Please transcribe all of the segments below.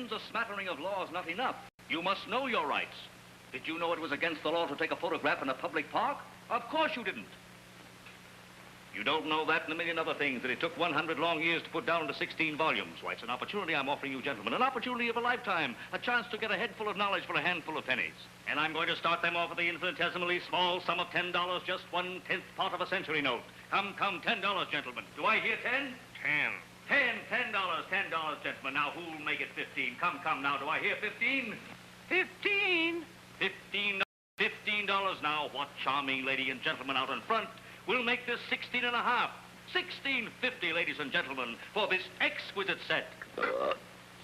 pretends a smattering of law is not enough. You must know your rights. Did you know it was against the law to take a photograph in a public park? Of course you didn't. You don't know that and a million other things that it took 100 long years to put down into 16 volumes. Why, it's an opportunity I'm offering you, gentlemen, an opportunity of a lifetime, a chance to get a head full of knowledge for a handful of pennies. And I'm going to start them off with the infinitesimally small sum of $10, just 1/10 part of a century note. Come, $10, gentlemen. Do I hear 10? 10. $10, gentlemen. Now, who'll make it 15? Come, now, do I hear 15? 15? $15 now. What charming lady and gentlemen out in front. We'll make this 16 and a half. $16.50, ladies and gentlemen, for this exquisite set.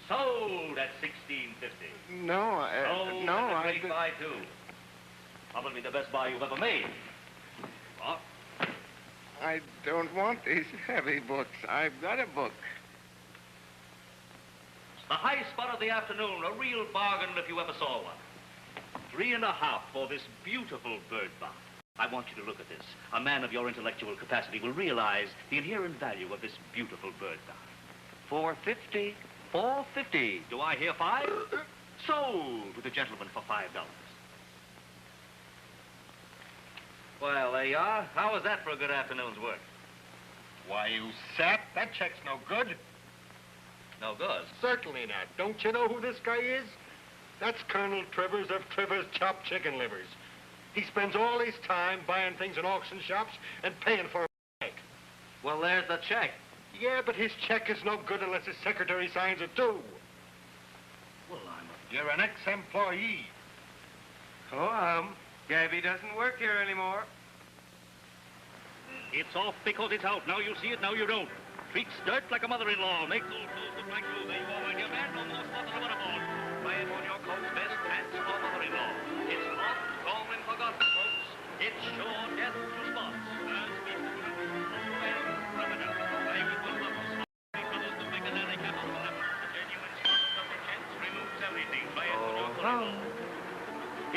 Sold at $16.50. No, Sold no, at a great buy, too. Probably the best buy you've ever made. What? I don't want these heavy books. I've got a book. The high spot of the afternoon, a real bargain if you ever saw one. 3 and a half for this beautiful bird bath. I want you to look at this. A man of your intellectual capacity will realize the inherent value of this beautiful bird bath. $4.50. $4.50. Do I hear 5? Sold with the gentleman for $5. Well, there you are. How was that for a good afternoon's work? Why, you sap, that check's no good. No good? Certainly not. Don't you know who this guy is? That's Colonel Trivers of Trivers Chopped Chicken Livers. He spends all his time buying things in auction shops and paying for a check. Well, there's the check. Yeah, but his check is no good unless his secretary signs it, too. Well, You're an ex-employee. Oh, Gabby doesn't work here anymore. It's off because it's out. Now you see it, now you don't. Treat Stuart like a mother-in-law. Make those clothes look like you. There you go, my dear man. No more spots on a butterball. Buy it on your coat's best pants for mother-in-law. It's off, gone and forgotten, folks. It's sure death to spots. As people and rub it up. Play with one of those brothers to make an alley cap of them. The genuine spot of the chance removes everything. Buy it on your coat.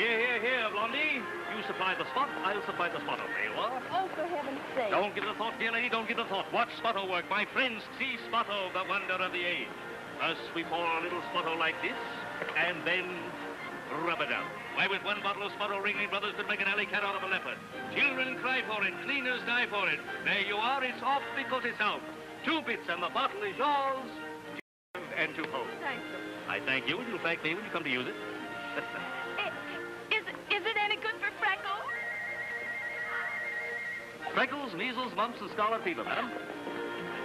Here, Blondie. You supply the spot, I'll supply the spotter. There you are. Oh, for heaven's sake. Don't give it a thought, dear lady, don't give it a thought. Watch Spotto work. My friends, see Spotto, the wonder of the age. First, we pour a little Spotto like this, and then rub it out. Why, with one bottle of Spotto, Ringley Brothers could make an alley cat out of a leopard. Children cry for it, cleaners die for it. There you are, it's off because it's out. 2 bits, and the bottle is yours, and to hold. Thank you. I thank you, and you'll thank me when you come to use it. Is it any good for Freckles? Freckles, measles, mumps, and scarlet fever, madam. The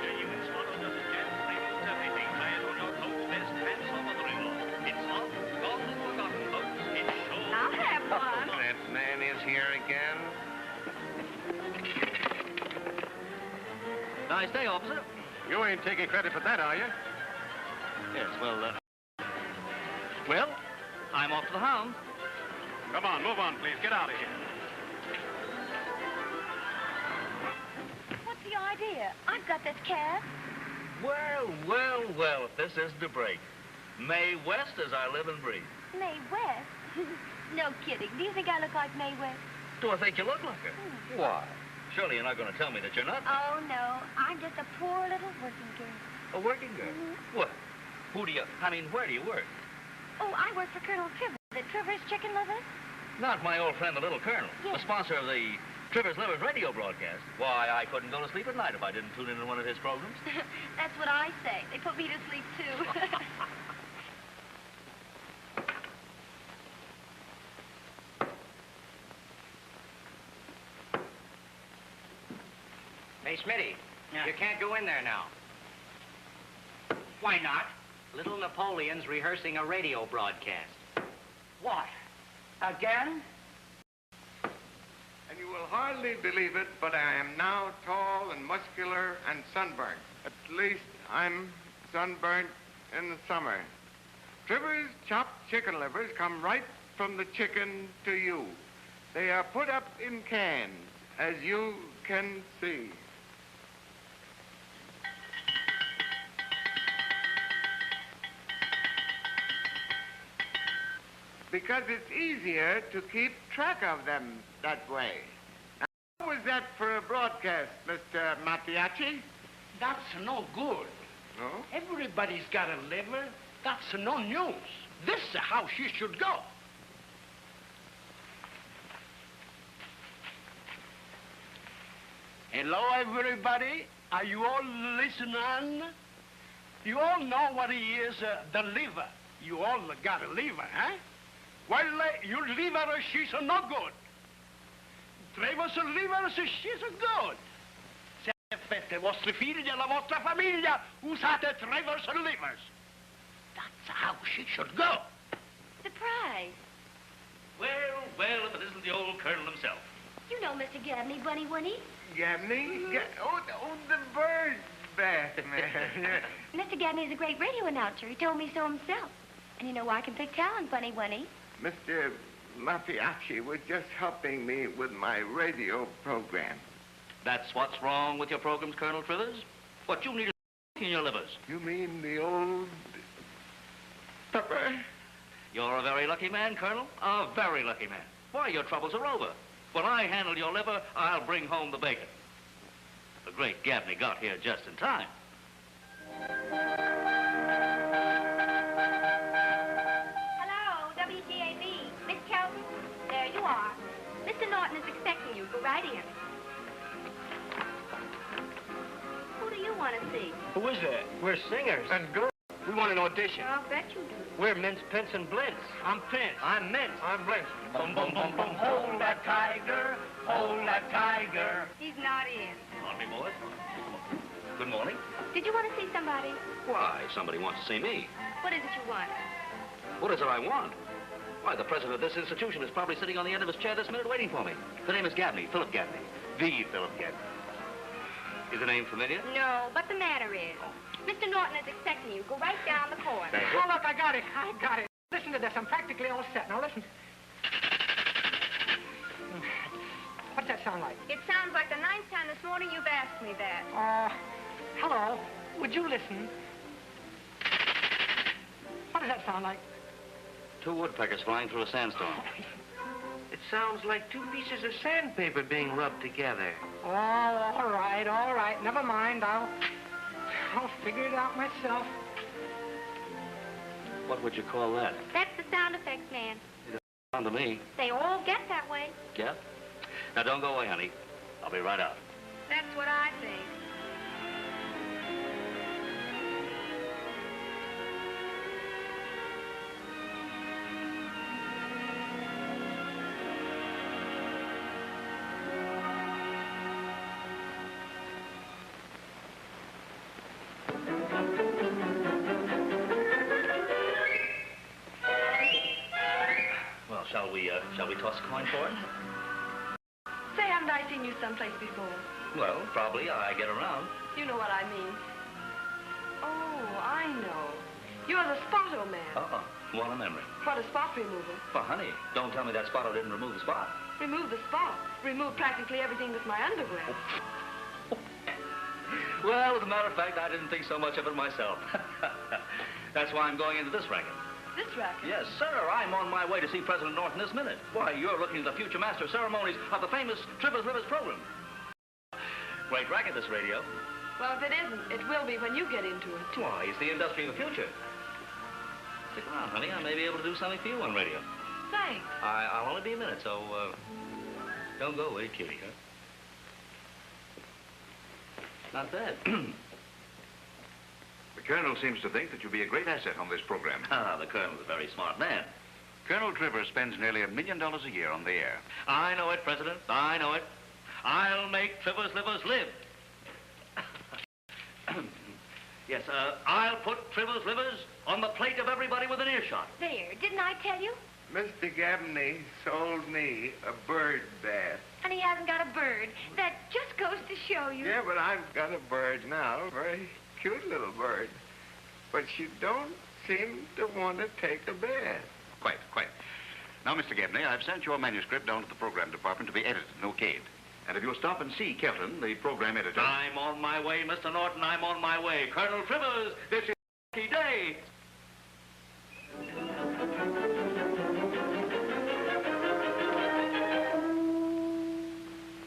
genuine Spotto doesn't chance, removes everything. Buy it on your coat's best pants or mother-in-law. It's off, gone and forgotten, folks. It's sure. I'll have one. That man is here again. Nice day, officer. You ain't taking credit for that, are you? Yes, well, I'm off to the hound. Come on, move on, please. Get out of here. What's the idea? I've got this cab. Well, if this isn't a break. Mae West as I live and breathe. Mae West? No kidding. Do you think I look like Mae West? Do I think you look like her? Why? Surely you're not going to tell me that you're not. Oh, no. I'm just a poor little working girl. A working girl? What? Where do you work? Oh, I work for Colonel Trivers at Trivers Chicken Livers. Not my old friend, the Little Colonel. Yes. The sponsor of the Trivers Livers radio broadcast. Why, I couldn't go to sleep at night if I didn't tune into one of his programs. That's what I say. They put me to sleep, too. Hey, Smitty, you can't go in there now. Why not? Little Napoleon's rehearsing a radio broadcast. What? Again? And you will hardly believe it, but I am now tall and muscular and sunburnt. At least I'm sunburnt in the summer. Trivers chopped chicken livers come right from the chicken to you. They are put up in cans, as you can see. Because it's easier to keep track of them that way. Now, how was that for a broadcast, Mr. Mattiacci? That's no good. No? Everybody's got a liver, That's no news. This is how she should go. Hello, everybody. Are you all listening? You all know what he is, the liver. You all got a liver, huh? Well, your liver, she's no good. Trevor's liver, she's good. Se avete vostri figli e la vostra famiglia, usate Trevor's livers. That's how she should go. Surprise. Well, well, if it isn't the old Colonel himself. You know Mr. Gabney, Bunny Winnie. Gabney? Oh, the bird bath, man. Mr. Gabney's a great radio announcer. He told me so himself. And you know I can pick talent, Bunny Winnie. Mr. Mafiachi was just helping me with my radio program. That's what's wrong with your programs, Colonel Trivers? What you need is in your livers. You mean the old pepper? You're a very lucky man, Colonel. A very lucky man. Why, your troubles are over. When I handle your liver, I'll bring home the bacon. The great Gabney got here just in time. Hello, WGAB. Miss Kelton? There you are. Mr. Norton is expecting you. Go right in. Who do you want to see? Who is that? We're singers. And girl. We want an audition. I'll bet you do. We're Mince, Pence, and Blintz. I'm Pence. I'm Mince. I'm Blintz. Boom, boom, boom, boom. Hold that tiger. Hold that tiger. He's not in. On me, boys. Good morning. Did you want to see somebody? Why, somebody wants to see me. What is it you want? What is it I want? Why, the president of this institution is probably sitting on the end of his chair this minute waiting for me. The name is Gabney, Philip Gabney. The Philip Gabney. Is the name familiar? No, but the matter is. Mr. Norton is expecting you. Go right down the corridor. Thank you. Oh, look, I got it. I got it. Listen to this. I'm practically all set. Now, listen. What's that sound like? It sounds like the 9th time this morning you've asked me that. Hello. Would you listen? What does that sound like? Two woodpeckers flying through a sandstorm. It sounds like two pieces of sandpaper being rubbed together. Oh, all right. Never mind. I'll figure it out myself. What would you call that? That's the sound effects man. Sound to me. They all get that way. Yeah? Now, don't go away, honey. I'll be right out. That's what I think. Shall we toss a coin for it? Say, haven't I seen you someplace before? Well, probably. I get around. You know what I mean. Oh, I know. You're the Spotto man. Uh-uh. What a memory. What a spot removal. Well, honey, don't tell me that Spotto didn't remove the spot. Remove the spot. Remove practically everything with my underwear. Well, as a matter of fact, I didn't think so much of it myself. That's why I'm going into this racket. This racket? Yes, sir. I'm on my way to see President Norton this minute. Why, you're looking at the future master of ceremonies of the famous Trivers Livers program. Great racket, this radio. Well, if it isn't, it will be when you get into it. Why, it's the industry of the future. Stick around, honey. I may be able to do something for you on radio. Thanks. I'll only be a minute, so, don't go away, cutie, huh? Not bad. The Colonel seems to think that you'll be a great asset on this program. Ah, the Colonel's a very smart man. Colonel Trivers spends nearly $1 million a year on the air. I know it, President. I know it. I'll make Trivers Livers live. Yes, I'll put Trivers Livers on the plate of everybody with an earshot. There, didn't I tell you? Mr. Gabney sold me a bird bath. And he hasn't got a bird. That just goes to show you. Yeah, but I've got a bird now. Very cute little bird. But she don't seem to want to take a bath. Quite. Now, Mr. Gabney, I've sent your manuscript down to the program department to be edited and okayed. And if you'll stop and see Kelton, the program editor... I'm on my way, Mr. Norton. I'm on my way. Colonel Trivers, this is a lucky day.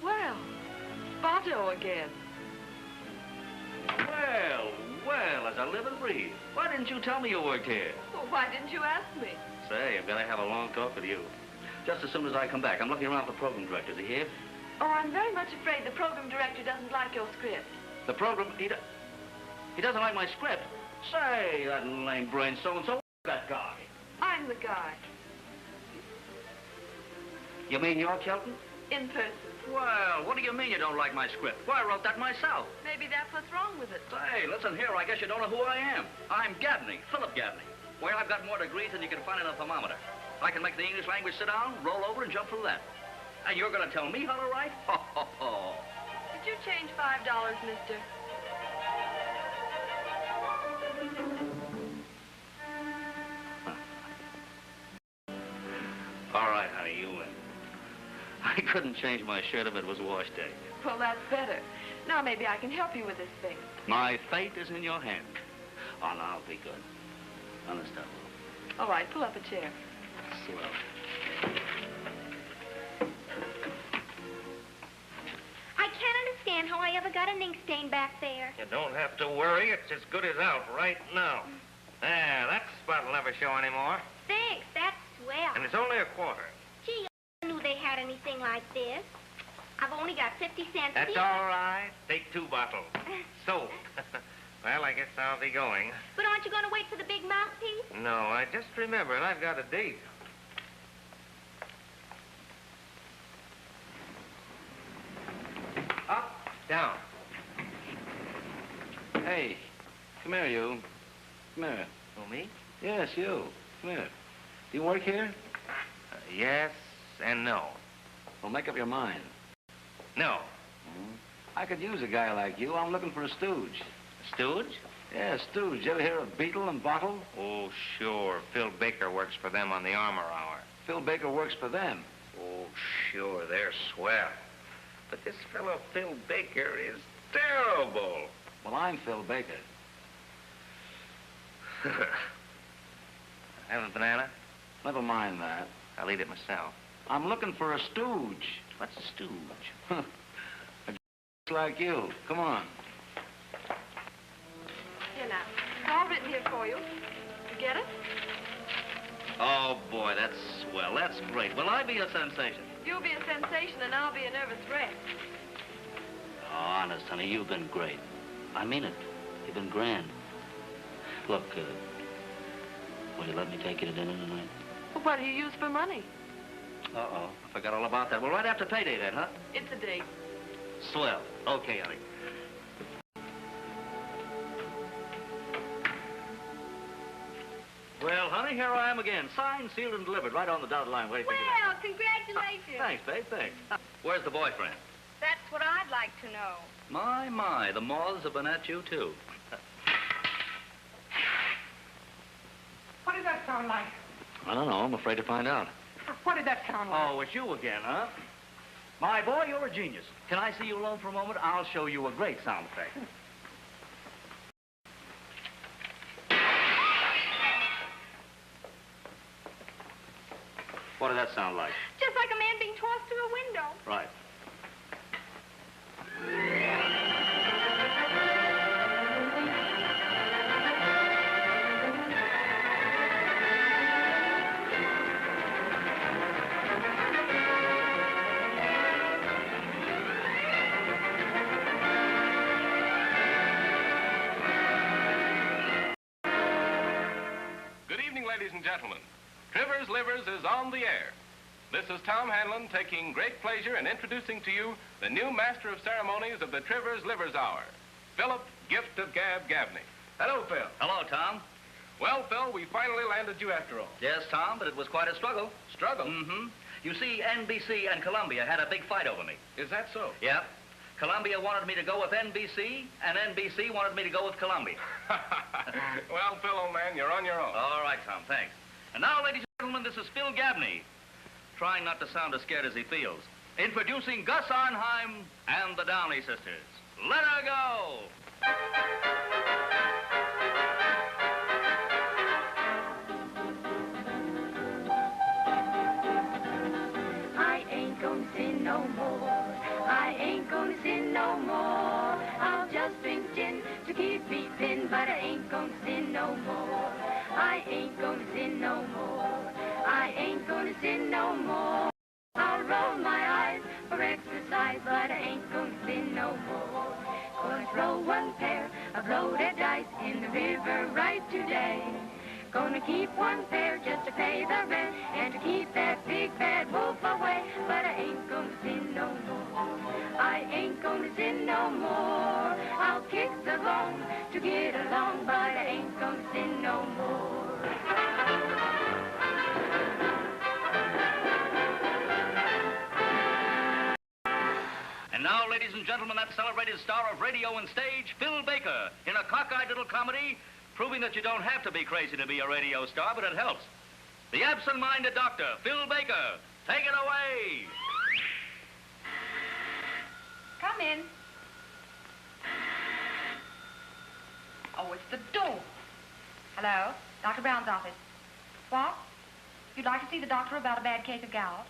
Well, Spotto again. Well, as I live and breathe. free. Why didn't you tell me you worked here? Well, why didn't you ask me? Say, I've got to have a long talk with you. Just as soon as I come back. I'm looking around for the program director. Is he here? Oh, I'm very much afraid the program director doesn't like your script. The program, he doesn't like my script. Say, that lame brain so-and-so, that guy. I'm the guy. You mean you're Kelton? In person. Well, what do you mean you don't like my script? Well, I wrote that myself. Maybe that's what's wrong with it. Say, listen here, I guess you don't know who I am. I'm Gabney, Philip Gabney. Well, I've got more degrees than you can find in a thermometer. I can make the English language sit down, roll over, and jump through that. And you're going to tell me how to write? Ho, ho, ho. Did you change $5, mister? All right, honey, you win. I couldn't change my shirt if it was wash day. Well, that's better. Now maybe I can help you with this thing. My fate is in your hands. Oh, now, I'll be good. Understand. All right, pull up a chair. Swell. I can't understand how I ever got an ink stain back there. You don't have to worry. It's as good as out right now. There, that spot will never show anymore. Thanks, that's swell. And it's only a quarter. Gee, I knew they had anything like this. I've only got 50 cents. That's each. all right. Take 2 bottles. Sold. Well, I guess I'll be going. But aren't you going to wait for the big mouthpiece? No, I just remembered I've got a date. Up, down. Hey, come here, you. Come here. Oh, me? Yes, you. Come here. Do you work here? Yes and no. Well, make up your mind. No. I could use a guy like you. I'm looking for a stooge. Stooge? Yeah, stooge. You ever hear of Beetle and Bottle? Oh, sure. Phil Baker works for them on the Armor Hour. Phil Baker works for them. Oh, sure. They're swell. But this fellow Phil Baker is terrible. Well, I'm Phil Baker. Have a banana? Never mind that. I'll eat it myself. I'm looking for a stooge. What's a stooge? A like you. Come on. Here now. It's all written here for you. You get it? Oh, boy, that's swell. That's great. Will I be a sensation? You'll be a sensation and I'll be a nervous wreck. Oh, honest, honey, you've been great. I mean it. You've been grand. Look, will you let me take you to dinner tonight? Well, what do you use for money? Uh-oh, I forgot all about that. Well, right after payday then, huh? It's a date. Swell. Okay, honey. Well, honey, here I am again. Signed, sealed, and delivered right on the dotted line. What do you think of Well, that? congratulations. Thanks, babe, thanks. Where's the boyfriend? That's what I'd like to know. My, the moths have been at you, too. What did that sound like? I don't know. I'm afraid to find out. What did that sound like? Oh, it's you again, huh? My boy, you're a genius. Can I see you alone for a moment? I'll show you a great sound effect. What did that sound like? Just like a man being tossed through a window. Right. Good evening, ladies and gentlemen. Trivers Livers is on the air. This is Tom Hanlon taking great pleasure in introducing to you the new master of ceremonies of the Trivers Livers Hour, Philip Gift of Gab Gabney. Hello, Phil. Hello, Tom. Well, Phil, we finally landed you after all. Yes, Tom, but it was quite a struggle. Struggle? Mm-hmm. You see, NBC and Columbia had a big fight over me. Is that so? Yep. Columbia wanted me to go with NBC, and NBC wanted me to go with Columbia. Well, Phil, old man, you're on your own. All right, Tom, thanks. And now, ladies and gentlemen, this is Phil Gabney, trying not to sound as scared as he feels, introducing Gus Arnheim and the Downey sisters. Let her go! I ain't gonna sin no more. I ain't gonna sin no more. I'll just drink gin to keep me thin. but I ain't gonna sin no more. I ain't gonna sin no more. I ain't gonna sin no more. I'll roll my eyes for exercise, but I ain't gonna sin no more. Gonna throw one pair of loaded dice in the river right today. Gonna keep one pair just to pay the rent and to keep that big bad wolf away. But I ain't gonna sin no more. I ain't gonna sin no more. I'll kick the bone to get along, but I ain't gonna sin no more. And now, ladies and gentlemen, that celebrated star of radio and stage, Phil Baker, in a cockeyed little comedy, proving that you don't have to be crazy to be a radio star, but it helps. The absent-minded doctor, Phil Baker. Take it away. Come in. Oh, it's the door. Hello? Dr. Brown's office. What? You'd like to see the doctor about a bad case of gout?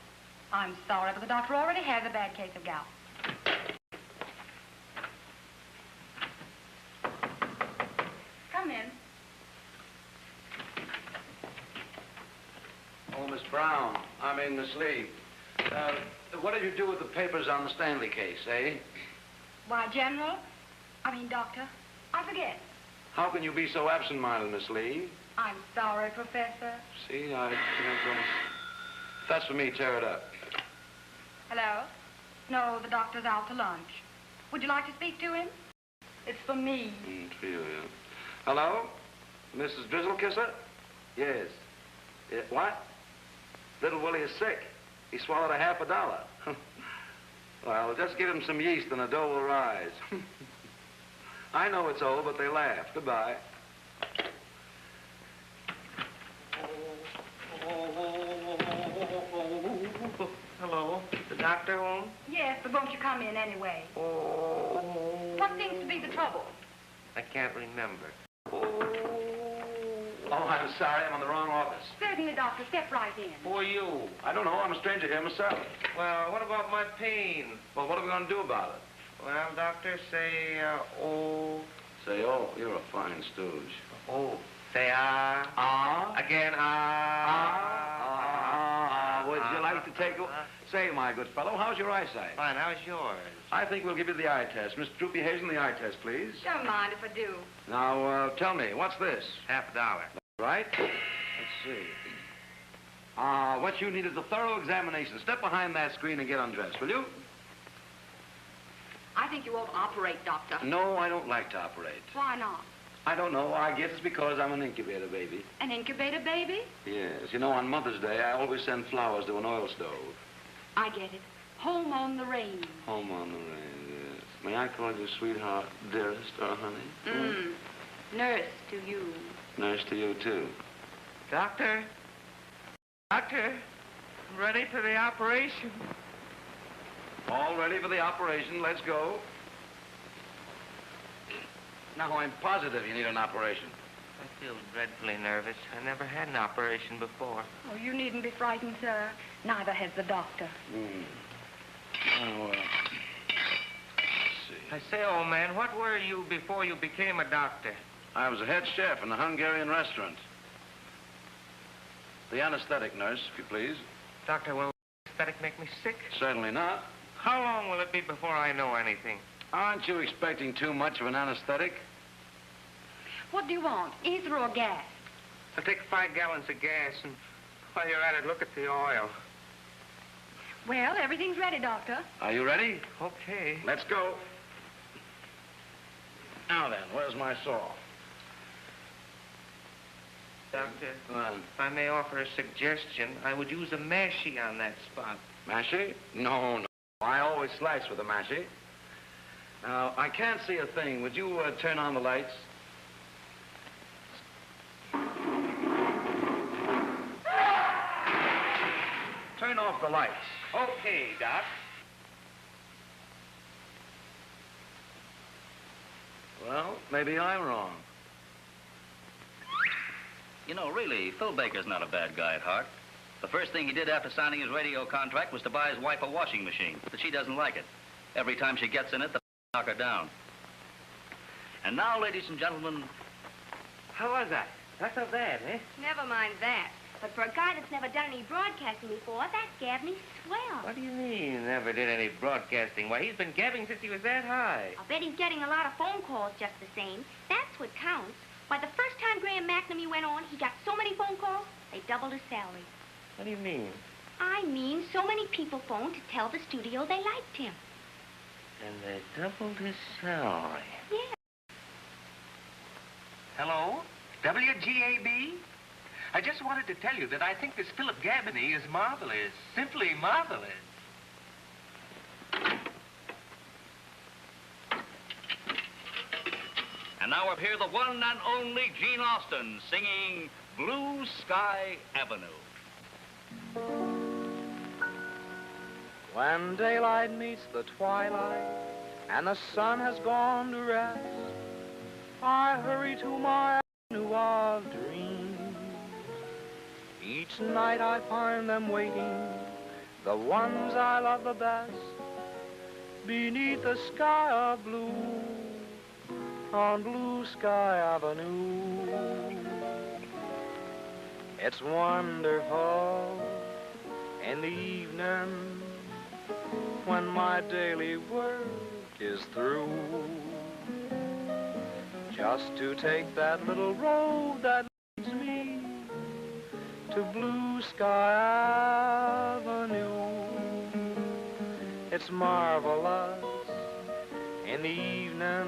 I'm sorry, but the doctor already has a bad case of gout. Come in. Oh, Miss Brown, Miss Lee. What did you do with the papers on the Stanley case, eh? Why, Doctor, I forget. How can you be so absent-minded, Miss Lee? I'm sorry, Professor. See, if that's for me, tear it up. Hello? No, the doctor's out to lunch. Would you like to speak to him? It's for me. For you, yeah. Hello? Mrs. Drizzle-Kisser? Yes. What? Little Willie is sick. He swallowed $50. Well, just give him some yeast and the dough will rise. I know it's old, but they laugh. Goodbye. Hello. The doctor home? Yes, but won't you come in anyway? Oh. What seems to be the trouble? I can't remember. Oh, I'm sorry. I'm in the wrong office. Certainly, Doctor. Step right in. Who are you? I don't know. I'm a stranger here myself. Well, what about my pain? Well, what are we going to do about it? Well, doctor, say, oh. Say, oh, you're a fine stooge. Oh. Say, ah. Ah? Again, ah. Would you like to take a... Say, my good fellow, how's your eyesight? Fine. How's yours? I think we'll give you the eye test. Mr. Droopy Hazen, the eye test, please. Don't mind if I do. Now, tell me, what's this? $50. Right? Let's see. What you need is a thorough examination. Step behind that screen and get undressed, will you? I think you ought to operate, Doctor. No, I don't like to operate. Why not? I don't know. I guess it's because I'm an incubator baby. An incubator baby? Yes. You know, on Mother's Day, I always send flowers to an oil stove. I get it. Home on the range. Home on the range, yes. May I call you sweetheart, dearest, or honey? Nurse to you. Nurse to you, too. Doctor? Doctor? I'm ready for the operation. All ready for the operation. Let's go. Now, I'm positive you need an operation. I feel dreadfully nervous. I never had an operation before. Oh, you needn't be frightened, sir. Neither has the doctor. Oh, let's see. I say, old man, what were you before you became a doctor? I was a head chef in a Hungarian restaurant. The anesthetic nurse, if you please. Doctor, will anesthetic make me sick? Certainly not. How long will it be before I know anything? Aren't you expecting too much of an anesthetic? What do you want, ether or gas? I'll take 5 gallons of gas, and while you're at it, look at the oil. Well, everything's ready, Doctor. Are you ready? Okay. Let's go. Now then, where's my saw? Doctor, if I may offer a suggestion, I would use a mashie on that spot. Mashie? No. I always slice with a mashie. Now, I can't see a thing. Would you turn on the lights? Turn off the lights. Okay, Doc. Well, maybe I'm wrong. You know, really, Phil Baker's not a bad guy at heart. The first thing he did after signing his radio contract was to buy his wife a washing machine, but she doesn't like it. Every time she gets in it, they knock her down. And now, ladies and gentlemen, How was I? Not so bad, eh? Never mind that. But for a guy that's never done any broadcasting before, that Gabney's swell. What do you mean, never did any broadcasting? Why, he's been gabbing since he was that high. I'll bet he's getting a lot of phone calls just the same. That's what counts. Why, the first time Graham McNamee went on, he got so many phone calls, they doubled his salary. What do you mean? I mean, so many people phoned to tell the studio they liked him. And they doubled his salary. Yeah. Hello? WGAB? I just wanted to tell you that I think this Philip Gabney is marvelous. Simply marvelous. And now up here, the one and only Gene Austin singing Blue Sky Avenue. When daylight meets the twilight and the sun has gone to rest, I hurry to my avenue of dreams. Each night I find them waiting, the ones I love the best, beneath the sky of blue, on Blue Sky Avenue. It's wonderful in the evening when my daily work is through, just to take that little road that leads me to Blue Sky Avenue. It's marvelous in the evening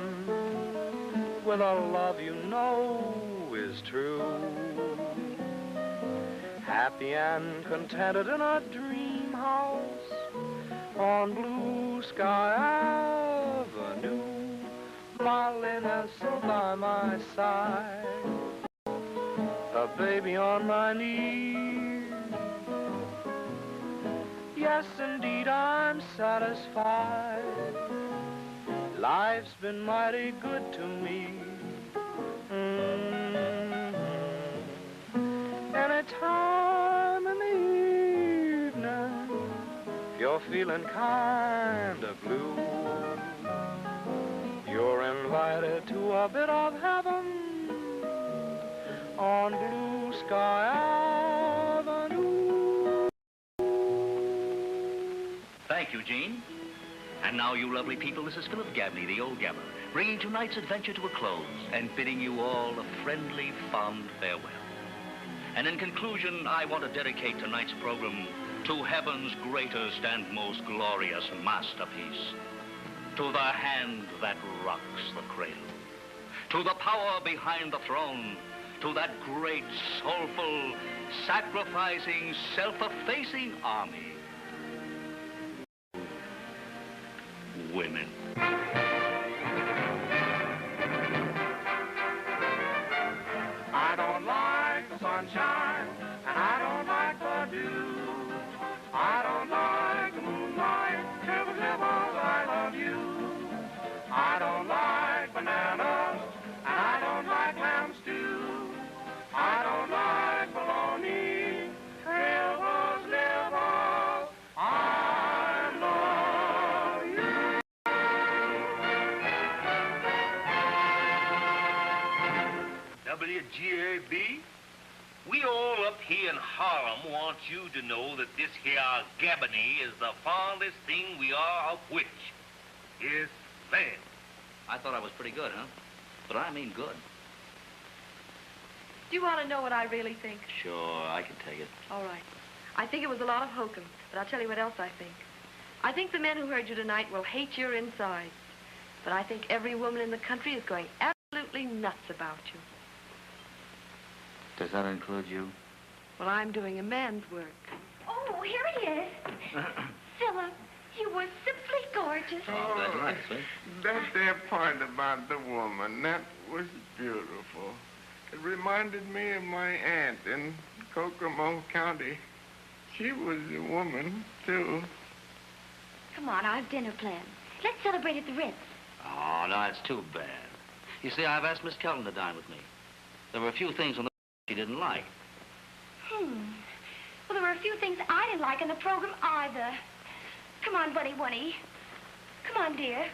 with a love you know is true, happy and contented in a dream house on Blue Sky Avenue. My Linus by my side, a baby on my knee. Yes, indeed, I'm satisfied. Life's been mighty good to me. Any time in the evening, if you're feeling kind of blue, you're invited to a bit of heaven on Blue Sky Avenue. Thank you, Gene. And now, you lovely people, this is Philip Gabney, the old gabber, bringing tonight's adventure to a close and bidding you all a friendly, fond farewell. And in conclusion, I want to dedicate tonight's program to heaven's greatest and most glorious masterpiece, to the hand that rocks the cradle, to the power behind the throne, to that great, soulful, sacrificing, self-effacing army. Women. I don't like the sunshine, and I don't like the dew. I don't like the moonlight, never, never, I love you. I don't like bananas, and I don't like lamb stew. I don't like bologna, never, never, I love you. WGAB, we all up here in Harlem want you to know that this here Gabney is the fondest thing we are of which. Yes, ma'am. I thought I was pretty good, huh? But I mean good. Do you want to know what I really think? Sure, I can tell you. All right. I think it was a lot of hokum, but I'll tell you what else I think. I think the men who heard you tonight will hate your insides. But I think every woman in the country is going absolutely nuts about you. Does that include you? Well, I'm doing a man's work. Oh, here he is. Philip, you were simply gorgeous. Oh, that's nice, eh? That there part about the woman, that was beautiful. It reminded me of my aunt in Kokomo County. She was a woman, too. Come on, I've dinner planned. Let's celebrate at the Ritz. Oh, no, it's too bad. You see, I've asked Miss Kelton to dine with me. There were a few things on the she didn't like. Well, there were a few things I didn't like in the program either. Come on, Bunny Wunny. Come on, dear.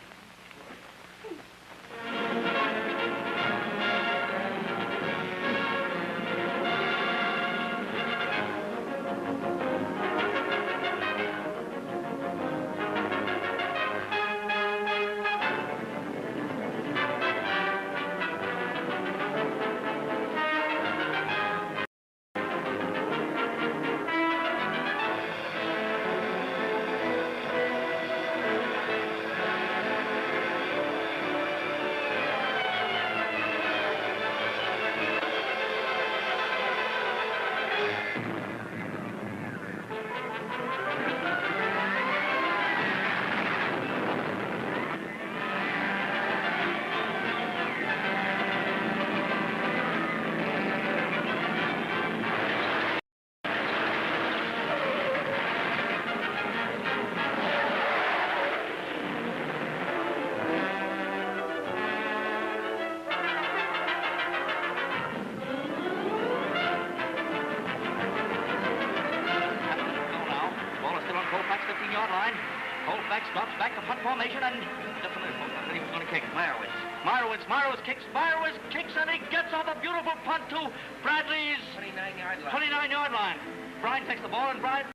drops back to punt formation, and just a minute, folks. I think he's going to kick. Marowitz kicks, and he gets off a beautiful punt to Bradley's 29-yard line. Brian takes the ball, and Brian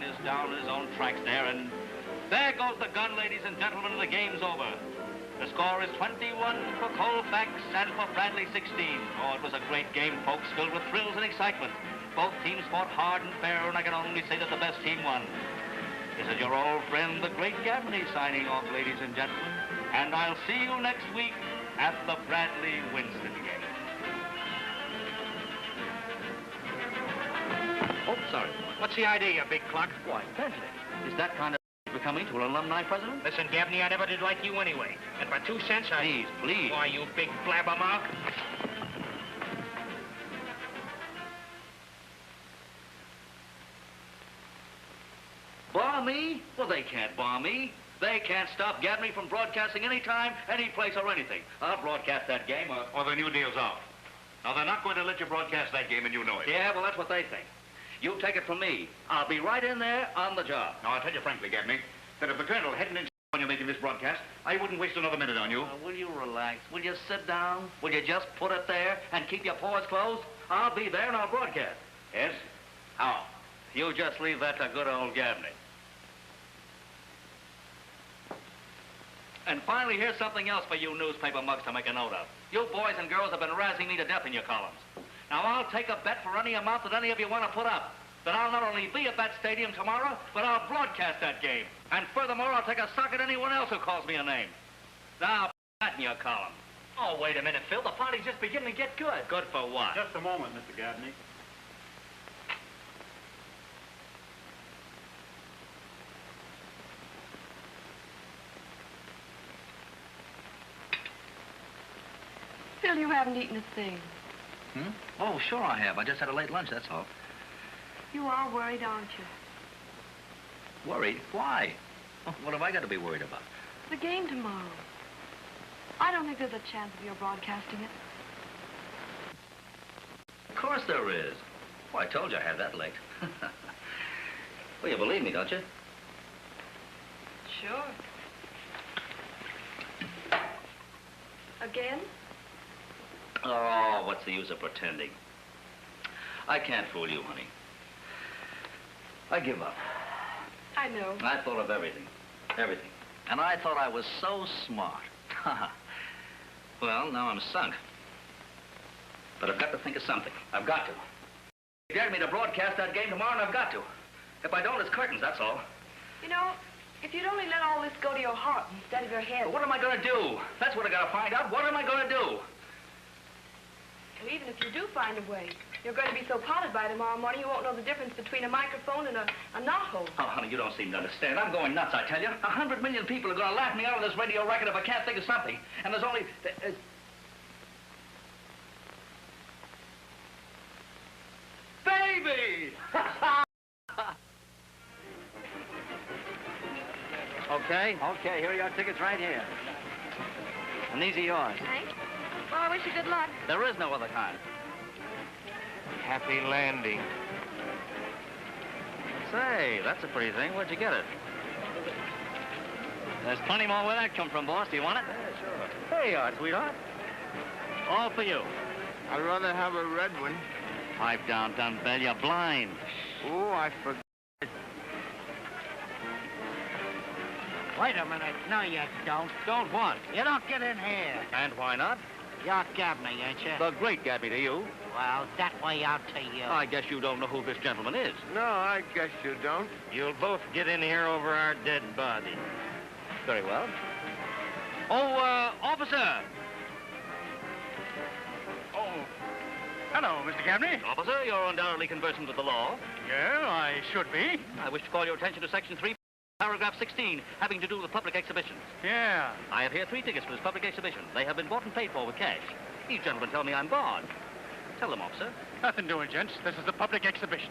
is down his own tracks there, and there goes the gun, ladies and gentlemen, and the game's over. The score is 21 for Colfax and for Bradley 16. Oh, it was a great game, folks, filled with thrills and excitement. Both teams fought hard and fair, and I can only say that the best team won. This is your old friend, the great Gaffney, signing off, ladies and gentlemen. And I'll see you next week at the Bradley-Winston game. Oh, sorry. What's the idea, you big clock? Why, Bentley, is that kind of becoming to an alumni president? Listen, Gaffney, I never did like you anyway. And for 2 cents, I... Please. Why, you big blabbermouth. Bar me? Well, they can't bar me. They can't stop Gaffney from broadcasting anytime, any place, or anything. I'll broadcast that game, or the new deal's off. Now, they're not going to let you broadcast that game, and you know it. Yeah, well, that's what they think. You take it from me. I'll be right in there on the job. Now, I'll tell you frankly, Gaffney, that if the Colonel hadn't insisted on you making this broadcast, I wouldn't waste another minute on you. Will you relax? Will you sit down? Will you just put it there and keep your paws closed? I'll be there and I'll broadcast. Yes? How? You just leave that to good old Gaffney. And finally, here's something else for you newspaper mugs to make a note of. You boys and girls have been razzing me to death in your columns. Now, I'll take a bet for any amount that any of you want to put up that I'll not only be at that stadium tomorrow, but I'll broadcast that game. And furthermore, I'll take a sock at anyone else who calls me a name. Now, put that in your column. Oh, wait a minute, Phil. The party's just beginning to get good. Good for what? Just a moment, Mr. Gaffney. Phil, you haven't eaten a thing. Oh, sure I have. I just had a late lunch, that's all. You are worried, aren't you? Worried? Why? What have I got to be worried about? The game tomorrow. I don't think there's a chance of your broadcasting it. Of course there is. Well, I told you I had that late. Well, you believe me, don't you? Sure. Again? Oh, what's the use of pretending? I can't fool you, honey. I give up. I know. I thought of everything. Everything. And I thought I was so smart. Well, now I'm sunk. But I've got to think of something. I've got to. You dared me to broadcast that game tomorrow, and I've got to. If I don't, it's curtains, that's all. You know, if you'd only let all this go to your heart instead of your head... But what am I going to do? That's what I got to find out. What am I going to do? Well, even if you do find a way, you're going to be so potted by tomorrow morning you won't know the difference between a microphone and a knothole. Oh, honey, you don't seem to understand. I'm going nuts, I tell you. 100 million people are going to laugh me out of this radio record if I can't think of something. And there's only... Baby! Okay, here are your tickets right here. And these are yours. Thanks. Well, I wish you good luck. There is no other kind. Happy landing. Say, that's a pretty thing. Where'd you get it? There's plenty more where that come from, boss. Do you want it? Yeah, sure. Here you are, sweetheart. All for you. I'd rather have a red one. Pipe down, Dunbell. You're blind. Oh, I forgot. Wait a minute. No, you don't. Don't what? You don't get in here. And why not? You're Gaffney, ain't you? The great Gaffney to you. Well, that way out to you. I guess you don't know who this gentleman is. No, I guess you don't. You'll both get in here over our dead body. Very well. Oh, officer. Oh, hello, Mr. Gaffney. Officer, you're undoubtedly conversant with the law. Yeah, I should be. I wish to call your attention to Section 3, Paragraph 16, having to do with public exhibitions. Yeah. I have here 3 tickets for this public exhibition. They have been bought and paid for with cash. These gentlemen tell me I'm barred. Tell them, officer. Nothing doing, gents. This is a public exhibition.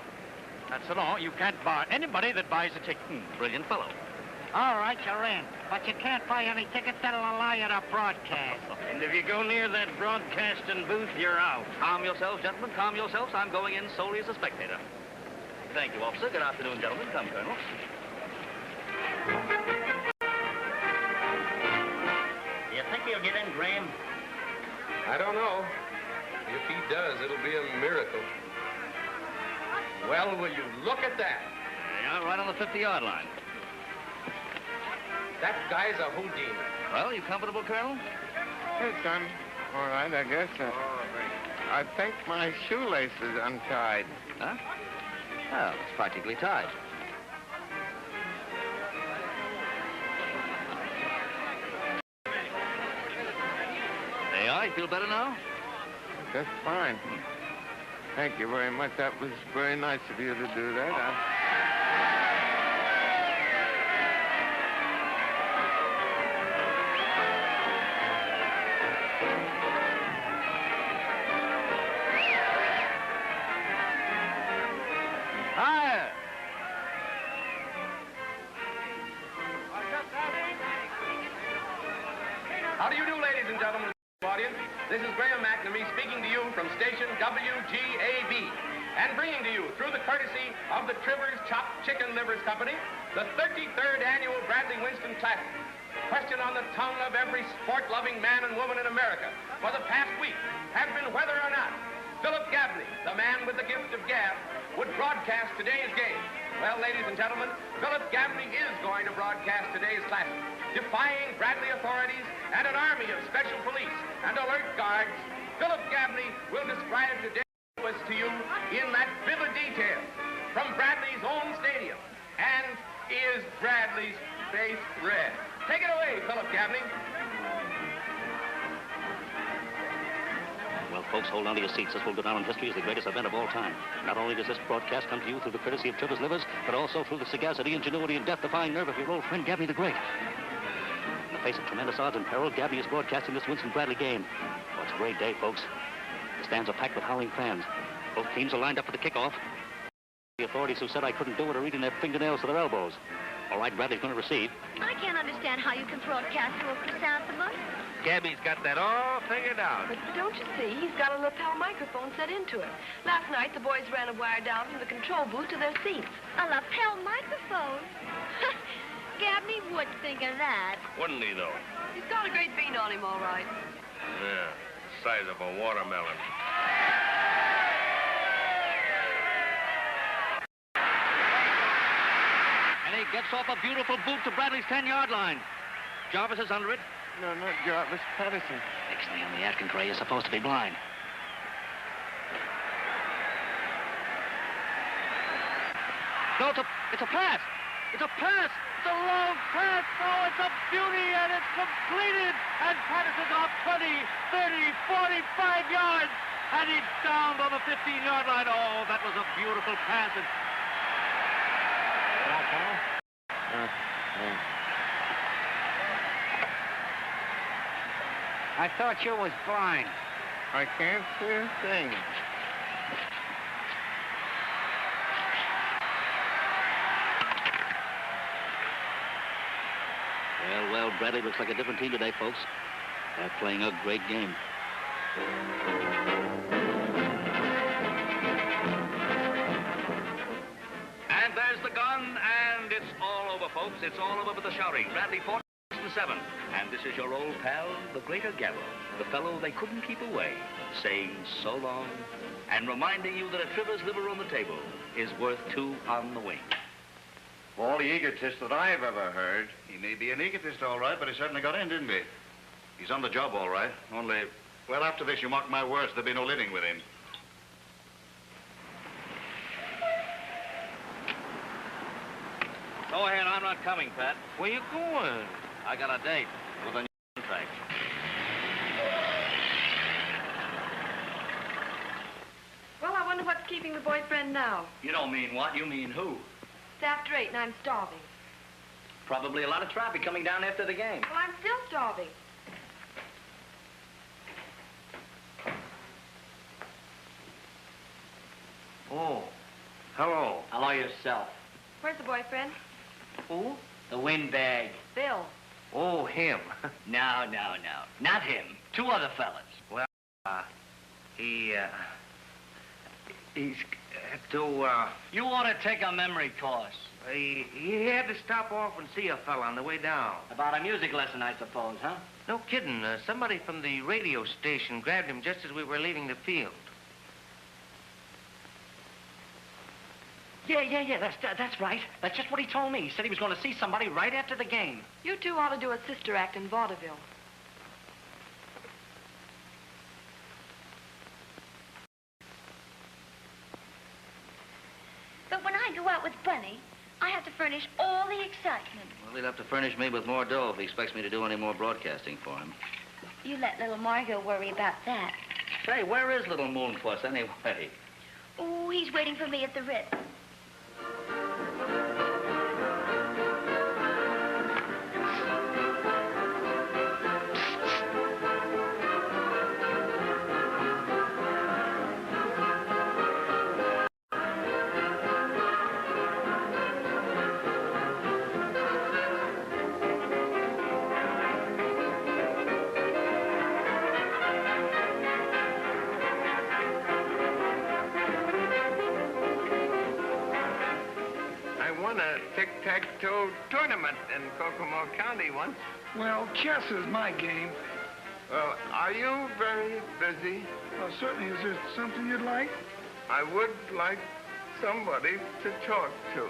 That's the law. You can't bar anybody that buys a ticket. Brilliant fellow. All right, you're in. But you can't buy any tickets that'll allow you to broadcast. And if you go near that broadcasting booth, you're out. Calm yourselves, gentlemen. Calm yourselves. I'm going in solely as a spectator. Thank you, officer. Good afternoon, gentlemen. Come, Colonel. Do you think he'll get in, Graham? I don't know. If he does, it'll be a miracle. Well, will you look at that? Yeah, right on the 50-yard line. That guy's a Houdini. Well, you comfortable, Colonel? Yes, I'm all right, I guess. I think my shoelace is untied. Huh? Well, it's practically tied. There you are. You feel better now? Just fine. Thank you very much. That was very nice of you to do that. Higher! How do you do, ladies and gentlemen of the audience? This is Graham McNamee speaking to you from station WGAB and bringing to you, through the courtesy of the Trivers Chopped Chicken Livers Company, the 33rd Annual Bradley Winston Classic. Question on the tongue of every sport-loving man and woman in America for the past week has been whether or not Philip Gabney, the man with the gift of gab, would broadcast today's game. Well, ladies and gentlemen, Philip Gabney is going to broadcast today's classic. Defying Bradley authorities and an army of special police and alert guards, Philip Gabney will describe today's to you in that vivid detail from Bradley's own stadium. And is Bradley's face red? Take it away, Philip Gabney. Well, folks, hold on to your seats. This will go down in history as the greatest event of all time. Not only does this broadcast come to you through the courtesy of Trivers Livers, but also through the sagacity, ingenuity, and death-defying nerve of your old friend Gabney the Great. In the face of tremendous odds and peril, Gabney is broadcasting this Winston-Bradley game. Oh, it's a great day, folks. The stands are packed with howling fans. Both teams are lined up for the kickoff. The authorities who said I couldn't do it are eating their fingernails to their elbows. All right, Bradley's going to receive. I can't understand how you can broadcast to a chrysanthemum. Gabby's got that all figured out. But don't you see, he's got a lapel microphone set into it. Last night, the boys ran a wire down from the control booth to their seats. A lapel microphone? Gabney would think of that. Wouldn't he, though? He's got a great bean on him, all right. Yeah, the size of a watermelon. And he gets off a beautiful boot to Bradley's 10-yard line. Jarvis is under it. No, not Jarvis, Patterson. Nixley on the Atkins Ray is supposed to be blind. No, it's a pass. It's a pass. It's a long pass. Oh, it's a beauty, and it's completed. And Patterson's off 20, 30, 45 yards. And he's down on the 15-yard line. Oh, that was a beautiful pass. I thought you was blind. I can't see a thing. Well, Bradley looks like a different team today, folks. They're playing a great game. And there's the gun, and it's all over, folks. It's all over with the shouting. Bradley 4-7. And this is your old pal, the Greater Gallo, the fellow they couldn't keep away, saying so long and reminding you that a Trivers liver on the table is worth 2 on the wing. All the egotists that I've ever heard. He may be an egotist, all right, but he certainly got in, didn't he? He's on the job, all right. Only, well, after this, you mark my words, there'll be no living with him. Go ahead, I'm not coming, Pat. Where you going? I got a date with a new contract. Well, I wonder what's keeping the boyfriend now. You don't mean what? You mean who? It's after 8 and I'm starving. Probably a lot of traffic coming down after the game. Well, I'm still starving. Oh, hello. Hello yourself. Where's the boyfriend? Who? The windbag. Bill. Oh, him. No. Not him. 2 other fellas. Well, he's You ought to take a memory course. He had to stop off and see a fella on the way down. About a music lesson, I suppose, huh? No kidding. Somebody from the radio station grabbed him just as we were leaving the field. Yeah, that's right. That's just what he told me. He said he was going to see somebody right after the game. You two ought to do a sister act in vaudeville. But when I go out with Bunny, I have to furnish all the excitement. Well, he'll have to furnish me with more dough if he expects me to do any more broadcasting for him. You let little Margot worry about that. Say, where is little Moonpuss anyway? Oh, he's waiting for me at the Ritz. tic-tac-toe tournament in Kokomo County once. Well, chess is my game. Well, are you very busy? Well, certainly. Is there something you'd like? I would like somebody to talk to.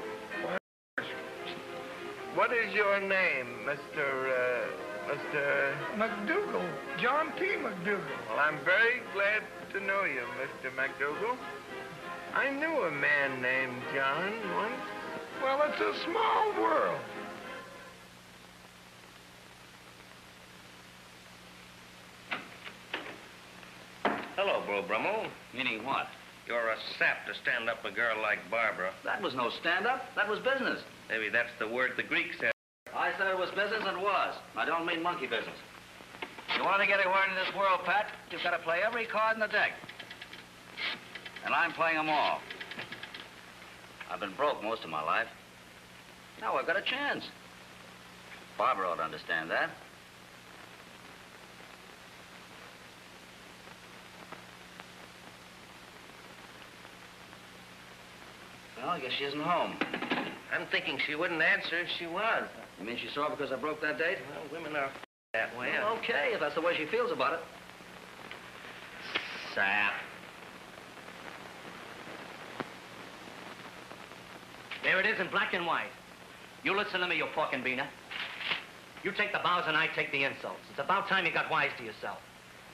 What is your name, Mr. McDougal. John P. McDougal. Well, I'm very glad to know you, Mr. McDougal. I knew a man named John once. Well, it's a small world. Hello, Bro Brummel. Meaning what? You're a sap to stand up a girl like Barbara. That was no stand-up. That was business. Maybe that's the word the Greek said. I said it was business and was. I don't mean monkey business. You want to get anywhere in this world, Pat, you've got to play every card in the deck. And I'm playing them all. I've been broke most of my life. Now I've got a chance. Barbara ought to understand that. Well, I guess she isn't home. I'm thinking she wouldn't answer if she was. You mean she saw because I broke that date? Well, women are that way. Well, okay, if that's the way she feels about it. Sap. There it is in black and white. You listen to me, you pork and beaner. You take the bows and I take the insults. It's about time you got wise to yourself.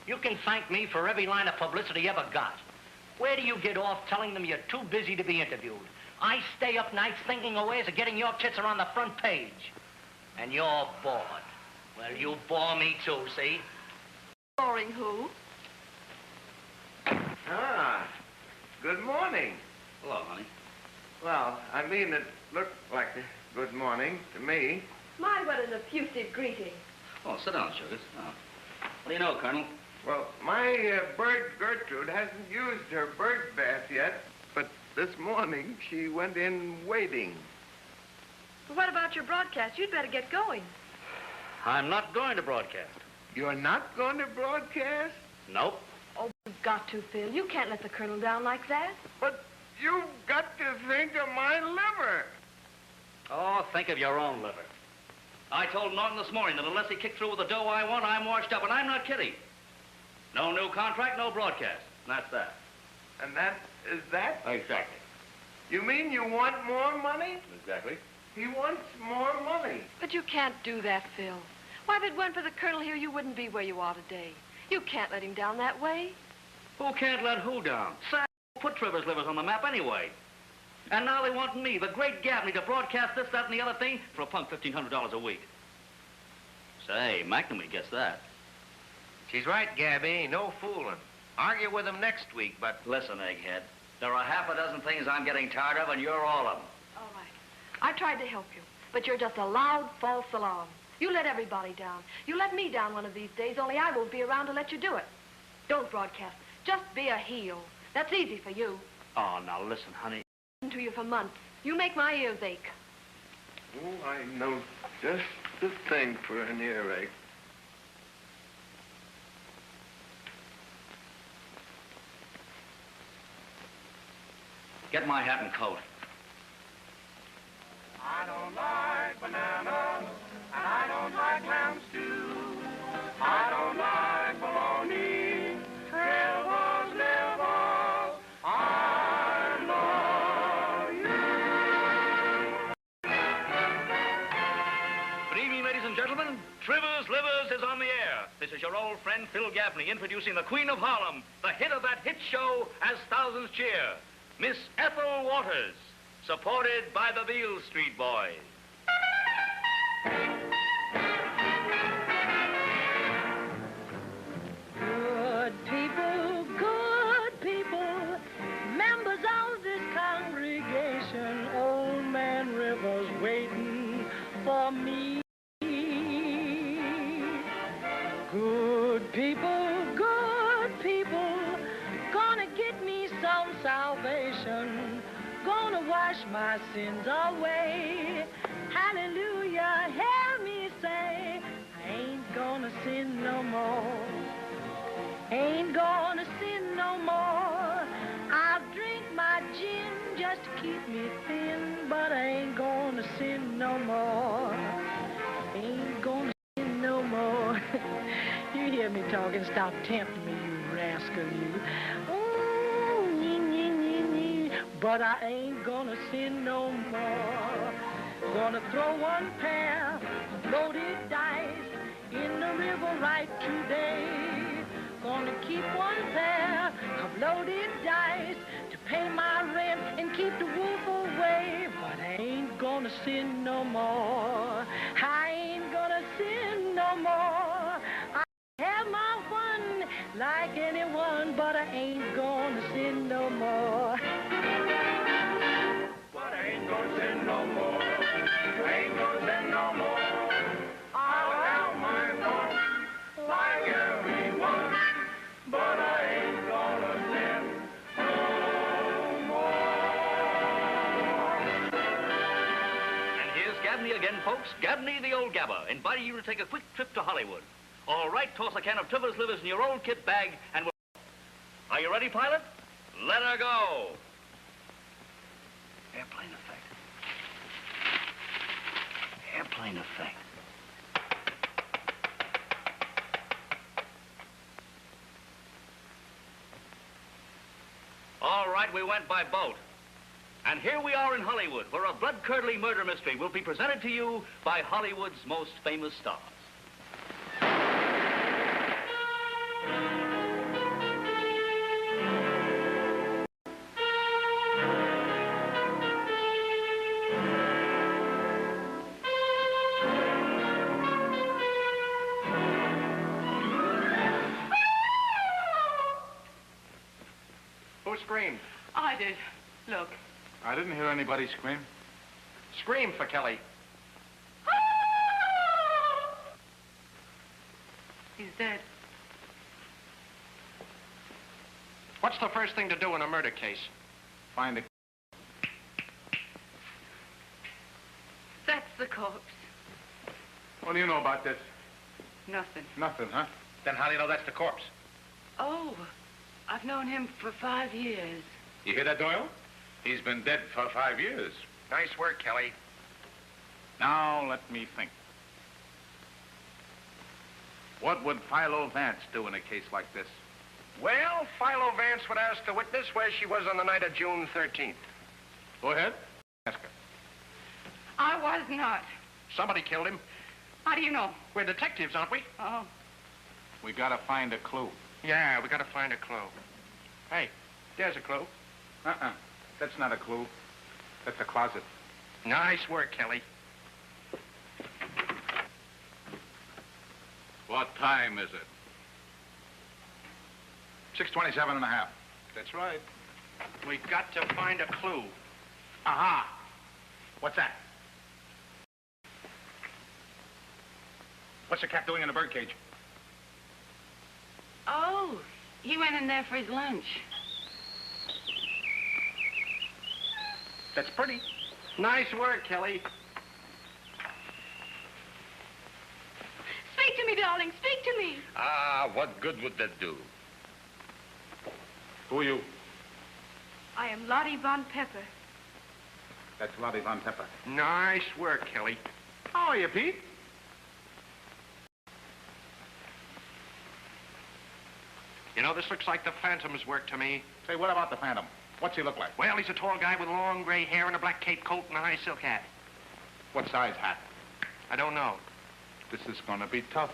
You can thank me for every line of publicity you ever got. Where do you get off telling them you're too busy to be interviewed? I stay up nights thinking of ways of getting your tits on the front page. And you're bored. Well, you bore me too, see? Boring who? Ah, good morning. Hello, honey. Well, I mean, it looked like a good morning to me. My, what an effusive greeting. Oh, sit down, Sugars. Oh. What do you know, Colonel? Well, my bird Gertrude hasn't used her bird bath yet, but this morning she went in wading. But what about your broadcast? You'd better get going. I'm not going to broadcast. You're not going to broadcast? Nope. Oh, you've got to, Phil. You can't let the Colonel down like that. But you've got to think of my liver. Oh, think of your own liver. I told Norton this morning that unless he kicked through with the dough I want, I'm washed up, and I'm not kidding. No new contract, no broadcast. And that's that. And that is that? Exactly. You mean you want more money? Exactly. He wants more money. But you can't do that, Phil. Why, if it weren't for the Colonel here, you wouldn't be where you are today. You can't let him down that way. Who can't let who down? Sam put Trevor's livers on the map anyway. And now they want me, the great Gaffney, to broadcast this, that, and the other thing for a punk $1,500 a week. Say, McNamee gets that. She's right, Gabby. No fooling. Argue with him next week, but... Listen, egghead. There are half a dozen things I'm getting tired of, and you're all of them. All right. I tried to help you, but you're just a loud, false alarm. You let everybody down. You let me down one of these days, only I won't be around to let you do it. Don't broadcast. Just be a heel. That's easy for you. Oh, now listen, honey. I've listened to you for months. You make my ears ache. Oh, I know just the thing for an earache. Get my hat and coat. I don't like bananas, and I don't like lamb stew. I don't like bologna, Trevor's liver. I love you. Good evening, ladies and gentlemen. Trevor's Livers is on the air. This is your old friend Phil Gaffney introducing the Queen of Harlem, the hit of that hit show As Thousands Cheer, Miss Ethel Waters, supported by the Beale Street Boys. Good people, members of this congregation, old man Rivers waiting for me. Good people, gonna get me some salvation, gonna wash my sins away. Hallelujah, hear me say, I ain't gonna sin no more. Ain't gonna sin no more. I'll drink my gin just to keep me thin, but I ain't gonna sin no more. Ain't gonna sin no more. You hear me talking, stop tempting me, you rascal, you. Oh, but I ain't gonna sin no more. Gonna throw one pair of loaded dice in the river right today. Gonna keep one pair of loaded dice to pay my rent and keep the wolf away. But I ain't gonna sin no more. I ain't gonna sin no more. I have my fun like anyone, but I ain't gonna sin no more. But I ain't gonna sin no more. I ain't gonna sin no more. I'll have my fun like everyone, but I ain't gonna sin no more. And here's Gabney again, folks. Gabney the old gabber, inviting you to take a quick trip to Hollywood. All right, toss a can of Trevor's Livers in your old kit bag, and we'll... Are you ready, pilot? Let her go. Airplane effect. Airplane effect. All right, we went by boat. And here we are in Hollywood, where a blood-curdling murder mystery will be presented to you by Hollywood's most famous stars. Who screamed? I did. Look. I didn't hear anybody scream. Scream for Kelly. He's dead. What's the first thing to do in a murder case? Find it. That's the corpse. What do you know about this? Nothing. Nothing, huh? Then how do you know that's the corpse? Oh, I've known him for 5 years. You hear that, Doyle? He's been dead for 5 years. Nice work, Kelly. Now, let me think. What would Philo Vance do in a case like this? Well, Philo Vance would ask the witness where she was on the night of June 13th. Go ahead. Ask her. I was not. Somebody killed him. How do you know? We're detectives, aren't we? Oh. We gotta find a clue. Yeah, we gotta find a clue. Hey, there's a clue. That's not a clue. That's a closet. Nice work, Kelly. What time is it? 6:27 and a half. That's right. We got to find a clue. Aha! What's that? What's the cat doing in the birdcage? Oh, he went in there for his lunch. That's pretty. Nice work, Kelly. Speak to me, darling. Speak to me. Ah, what good would that do? Who are you? I am Lottie Von Pepper. That's Lottie Von Pepper. Nice work, Kelly. How are you, Pete? You know, this looks like the Phantom's work to me. Say, what about the Phantom? What's he look like? Well, he's a tall guy with long gray hair and a black cape coat and a high silk hat. What size hat? I don't know. This is gonna be tough.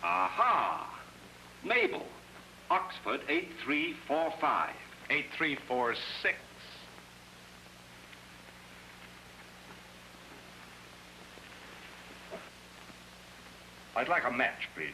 Aha! Mabel, Oxford 8345. 8346. I'd like a match, please.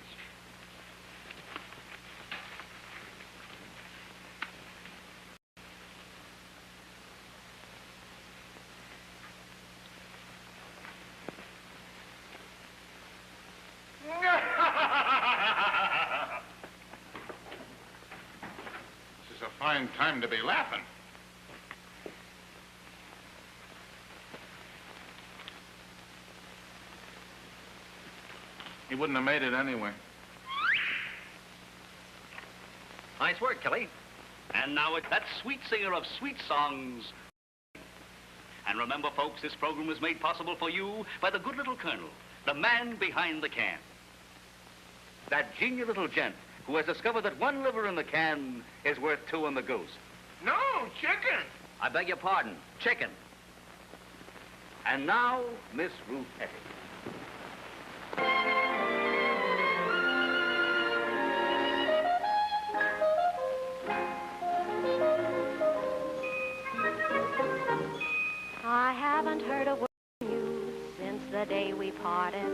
This is a fine time to be laughing. He wouldn't have made it anyway. Nice work, Kelly. And now it's that sweet singer of sweet songs. And remember, folks, this program was made possible for you by the good little Colonel, the man behind the can. That genial little gent who has discovered that one liver in the can is worth two in the goose. No, chicken. I beg your pardon, chicken. And now, Miss Ruth Etty. I haven't heard a word from you since the day we parted,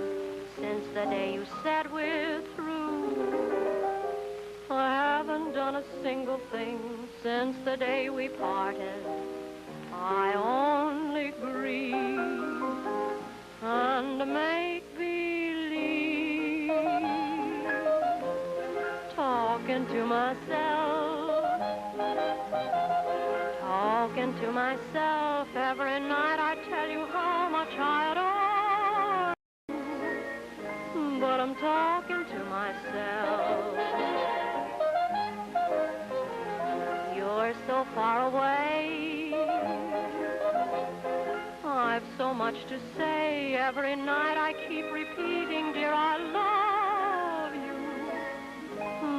since the day you said we're through. I haven't done a single thing since the day we parted. I only grieve and make believe, talking to myself, talking to myself. Every night I tell you how much I adore you, but I'm talking to myself. You're so far away, I've so much to say. Every night I keep repeating, dear, I love you,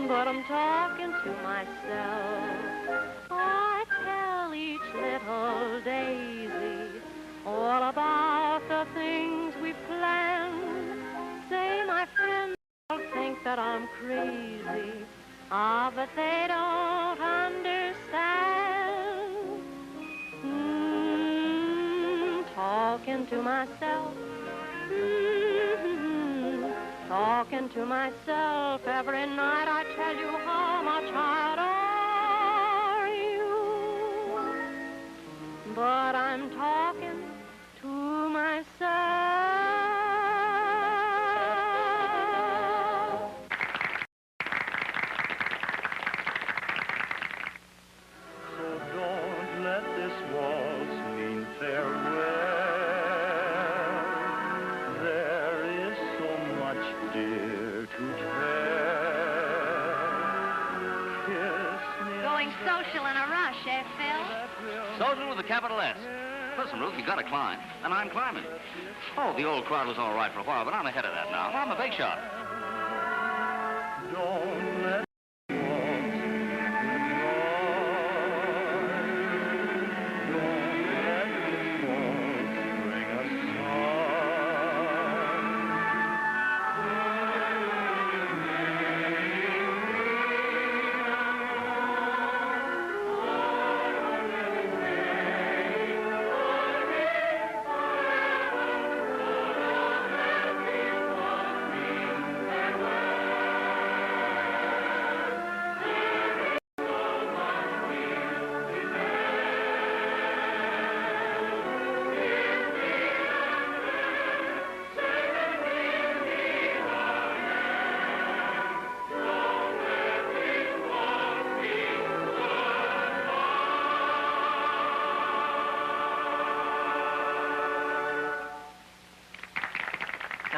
but I'm talking to myself. I tell each little daisy all about the things we planned. Say my friends all think that I'm crazy, but they don't understand. Talking to myself, talking to myself. Every night I tell you how much I adore you, but I'm talking to myself. So don't let this waltz mean farewell. There is so much, dear, to tell. Kiss me. Going social in a rush, eh, Phil? Social with a capital S. Listen, Ruth, you gotta climb. And I'm climbing. Oh, the old crowd was all right for a while, but I'm ahead of that now. I'm a big shot. Don't let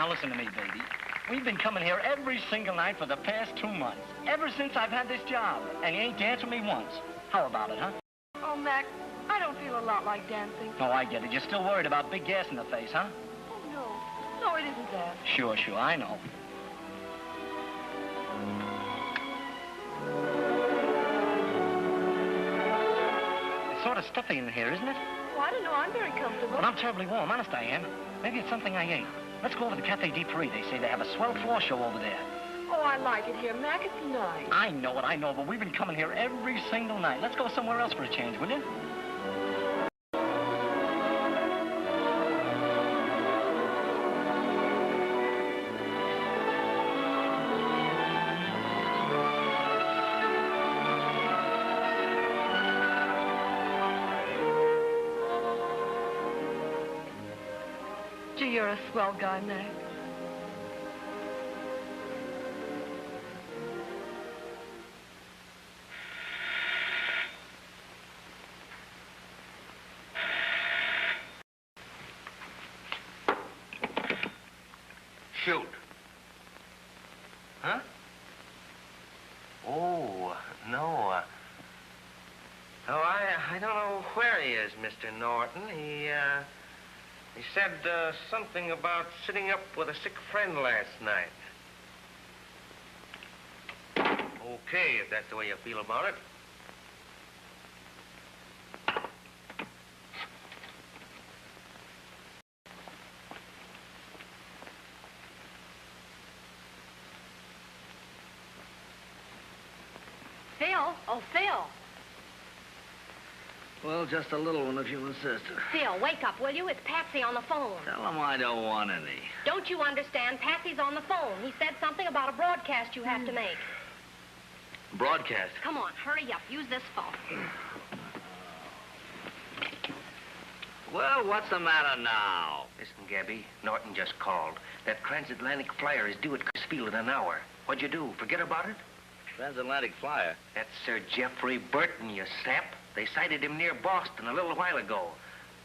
Now listen to me, baby. We've been coming here every single night for the past 2 months. Ever since I've had this job. And you ain't danced with me once. How about it, huh? Oh, Mac, I don't feel a lot like dancing. Oh, I get it. You're still worried about big gas in the face, huh? Oh, no. No, it isn't that. Sure, I know. It's sort of stuffy in here, isn't it? Oh, I don't know. I'm very comfortable. But I'm terribly warm. Honest, I am. Maybe it's something I ate. Let's go over to Cafe de Paris. They say they have a swell floor show over there. Oh, I like it here, Mac. It's nice. I know it, but we've been coming here every single night. Let's go somewhere else for a change, will you? Gee, you're a swell guy, Mac. Shoot. Huh? Oh, no. I don't know where he is, Mr. Norton. He said something about sitting up with a sick friend last night. Okay, if that's the way you feel about it. Phil? Oh, Phil. Well, just a little one if you insist. Phil, wake up, will you? It's Patsy on the phone. Tell him I don't want any. Don't you understand? Patsy's on the phone. He said something about a broadcast you have to make. Broadcast? Come on, hurry up. Use this phone. Well, what's the matter now? Listen, Gabby, Norton just called. That transatlantic flyer is due at Crisfield in an hour. What'd you do? Forget about it? Transatlantic flyer? That's Sir Geoffrey Burton, you sap. They sighted him near Boston a little while ago.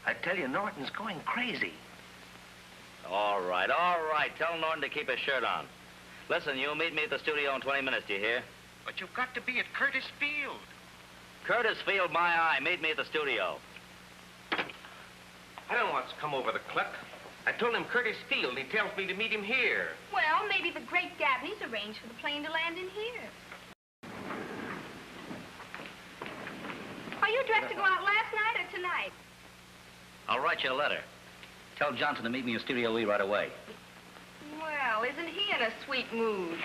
I tell you, Norton's going crazy. All right. Tell Norton to keep his shirt on. Listen, you meet me at the studio in 20 minutes, do you hear? But you've got to be at Curtis Field. Curtis Field, my eye. Meet me at the studio. I don't want to come over the cliff. I told him Curtis Field, and he tells me to meet him here. Well, maybe the great Dabney's arranged for the plane to land in here. Are you dressed to go out last night or tonight? I'll write you a letter. Tell Johnson to meet me in Studio E right away. Well, isn't he in a sweet mood?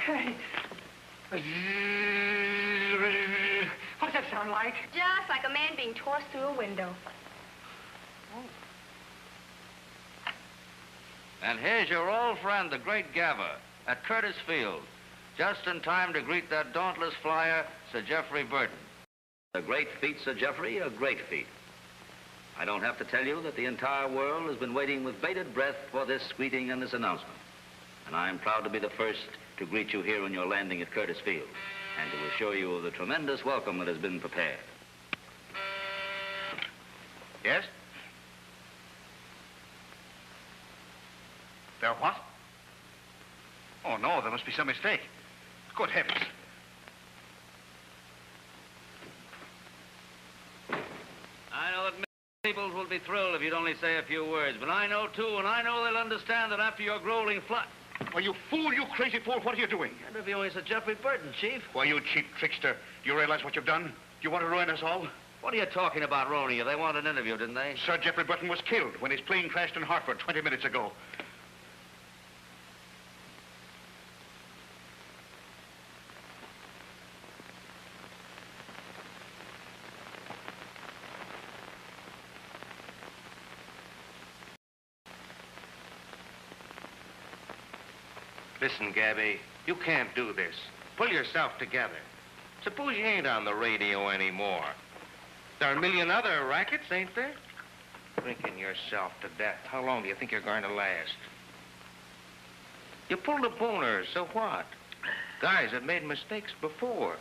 What's that sound like? Just like a man being tossed through a window. And here's your old friend, the great Gaffer, at Curtis Field, just in time to greet that dauntless flyer, Sir Geoffrey Burton. A great feat, Sir Geoffrey, a great feat. I don't have to tell you that the entire world has been waiting with bated breath for this greeting and this announcement. And I'm proud to be the first to greet you here on your landing at Curtis Field and to assure you of the tremendous welcome that has been prepared. Yes? There what? Oh, no, there must be some mistake. Good heavens. I know that people will be thrilled if you'd only say a few words, but I know, too, and I know they'll understand that after your grueling flight... Why, you fool, you crazy fool, what are you doing? Interviewing Sir Geoffrey Burton, Chief. Why, you cheap trickster, you realize what you've done? You want to ruin us all? What are you talking about, Roney? They wanted an interview, didn't they? Sir Geoffrey Burton was killed when his plane crashed in Hartford 20 minutes ago. Listen, Gabby, you can't do this. Pull yourself together. Suppose you ain't on the radio anymore. There are a million other rackets, ain't there? Drinking yourself to death. How long do you think you're going to last? You pulled a boner, so what? Guys have made mistakes before.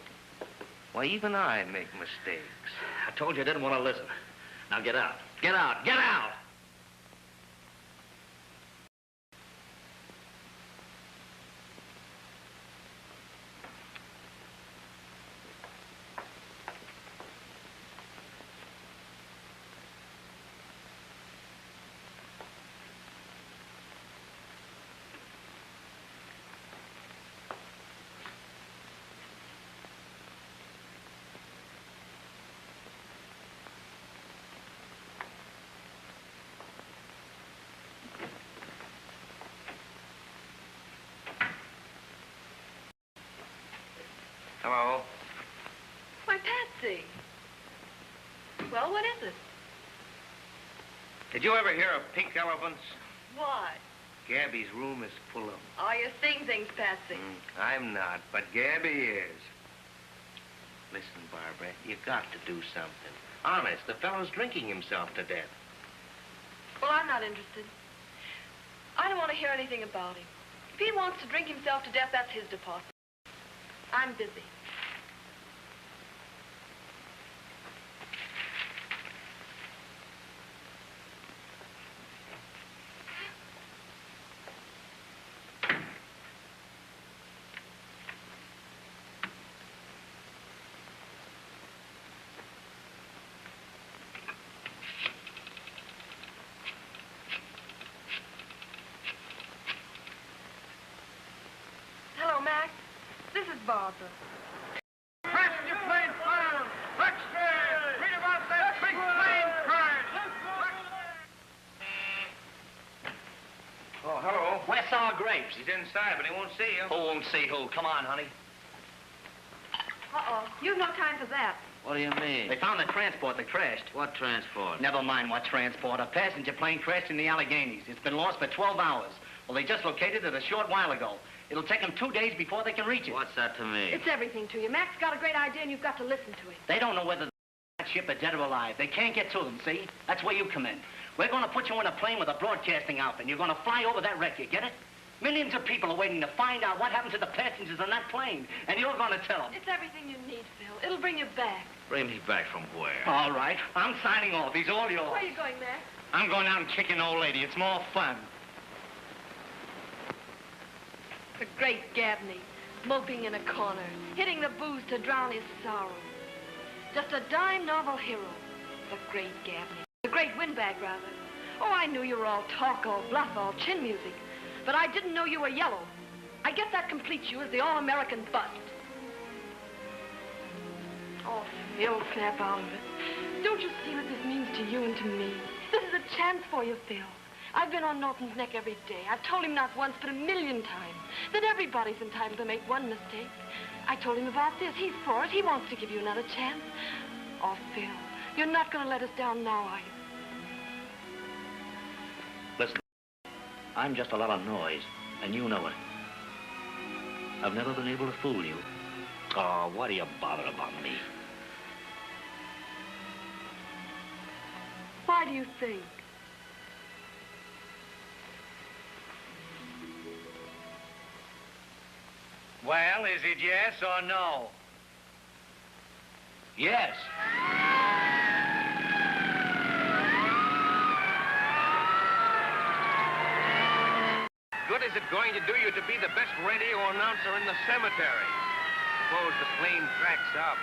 Why, even I make mistakes. I told you I didn't want to listen. Now get out. Get out. Get out! Hello. Why, Patsy. Well, what is it? Did you ever hear of pink elephants? Why? Gabby's room is full of them. Oh, you're seeing things, Patsy. I'm not, but Gabby is. Listen, Barbara, you got to do something. Honest, the fellow's drinking himself to death. Well, I'm not interested. I don't want to hear anything about him. If he wants to drink himself to death, that's his department. I'm busy. Max. This is Barbara. Passenger plane found! Extra! Read about that big plane crash! Oh, hello. Where's Sour Grapes? He's inside, but he won't see you. Who won't see who? Come on, honey. Uh-oh. You've no time for that. What do you mean? They found the transport that crashed. What transport? Never mind what transport. A passenger plane crashed in the Alleghenies. It's been lost for 12 hours. Well, they just located it a short while ago. It'll take them 2 days before they can reach it. What's that to me? It's everything to you. Mac's got a great idea, and you've got to listen to him. They don't know whether that ship is dead or alive. They can't get to them, see? That's where you come in. We're going to put you in a plane with a broadcasting outfit. You're going to fly over that wreck, you get it? Millions of people are waiting to find out what happened to the passengers on that plane, and you're going to tell them. It's everything you need, Phil. It'll bring you back. Bring me back from where? All right. I'm signing off. He's all yours. Where are you going, Mac? I'm going out and kicking an old lady. It's more fun. The great Gabney, moping in a corner, hitting the booze to drown his sorrow. Just a dime novel hero, the great Gabney. The great windbag, rather. Oh, I knew you were all talk, all bluff, all chin music. But I didn't know you were yellow. I guess that completes you as the all-American bust. Oh, Phil, snap out of it. Don't you see what this means to you and to me? This is a chance for you, Phil. I've been on Norton's neck every day. I've told him not once, but a million times, that everybody's entitled to make one mistake. I told him about this. He's for it. He wants to give you another chance. Oh, Phil, you're not going to let us down now, are you? Listen, I'm just a lot of noise, and you know it. I've never been able to fool you. Oh, why do you bother about me? Why do you think? Well, is it yes or no? Yes. Good is it going to do you to be the best radio announcer in the cemetery? Suppose the plane cracks up.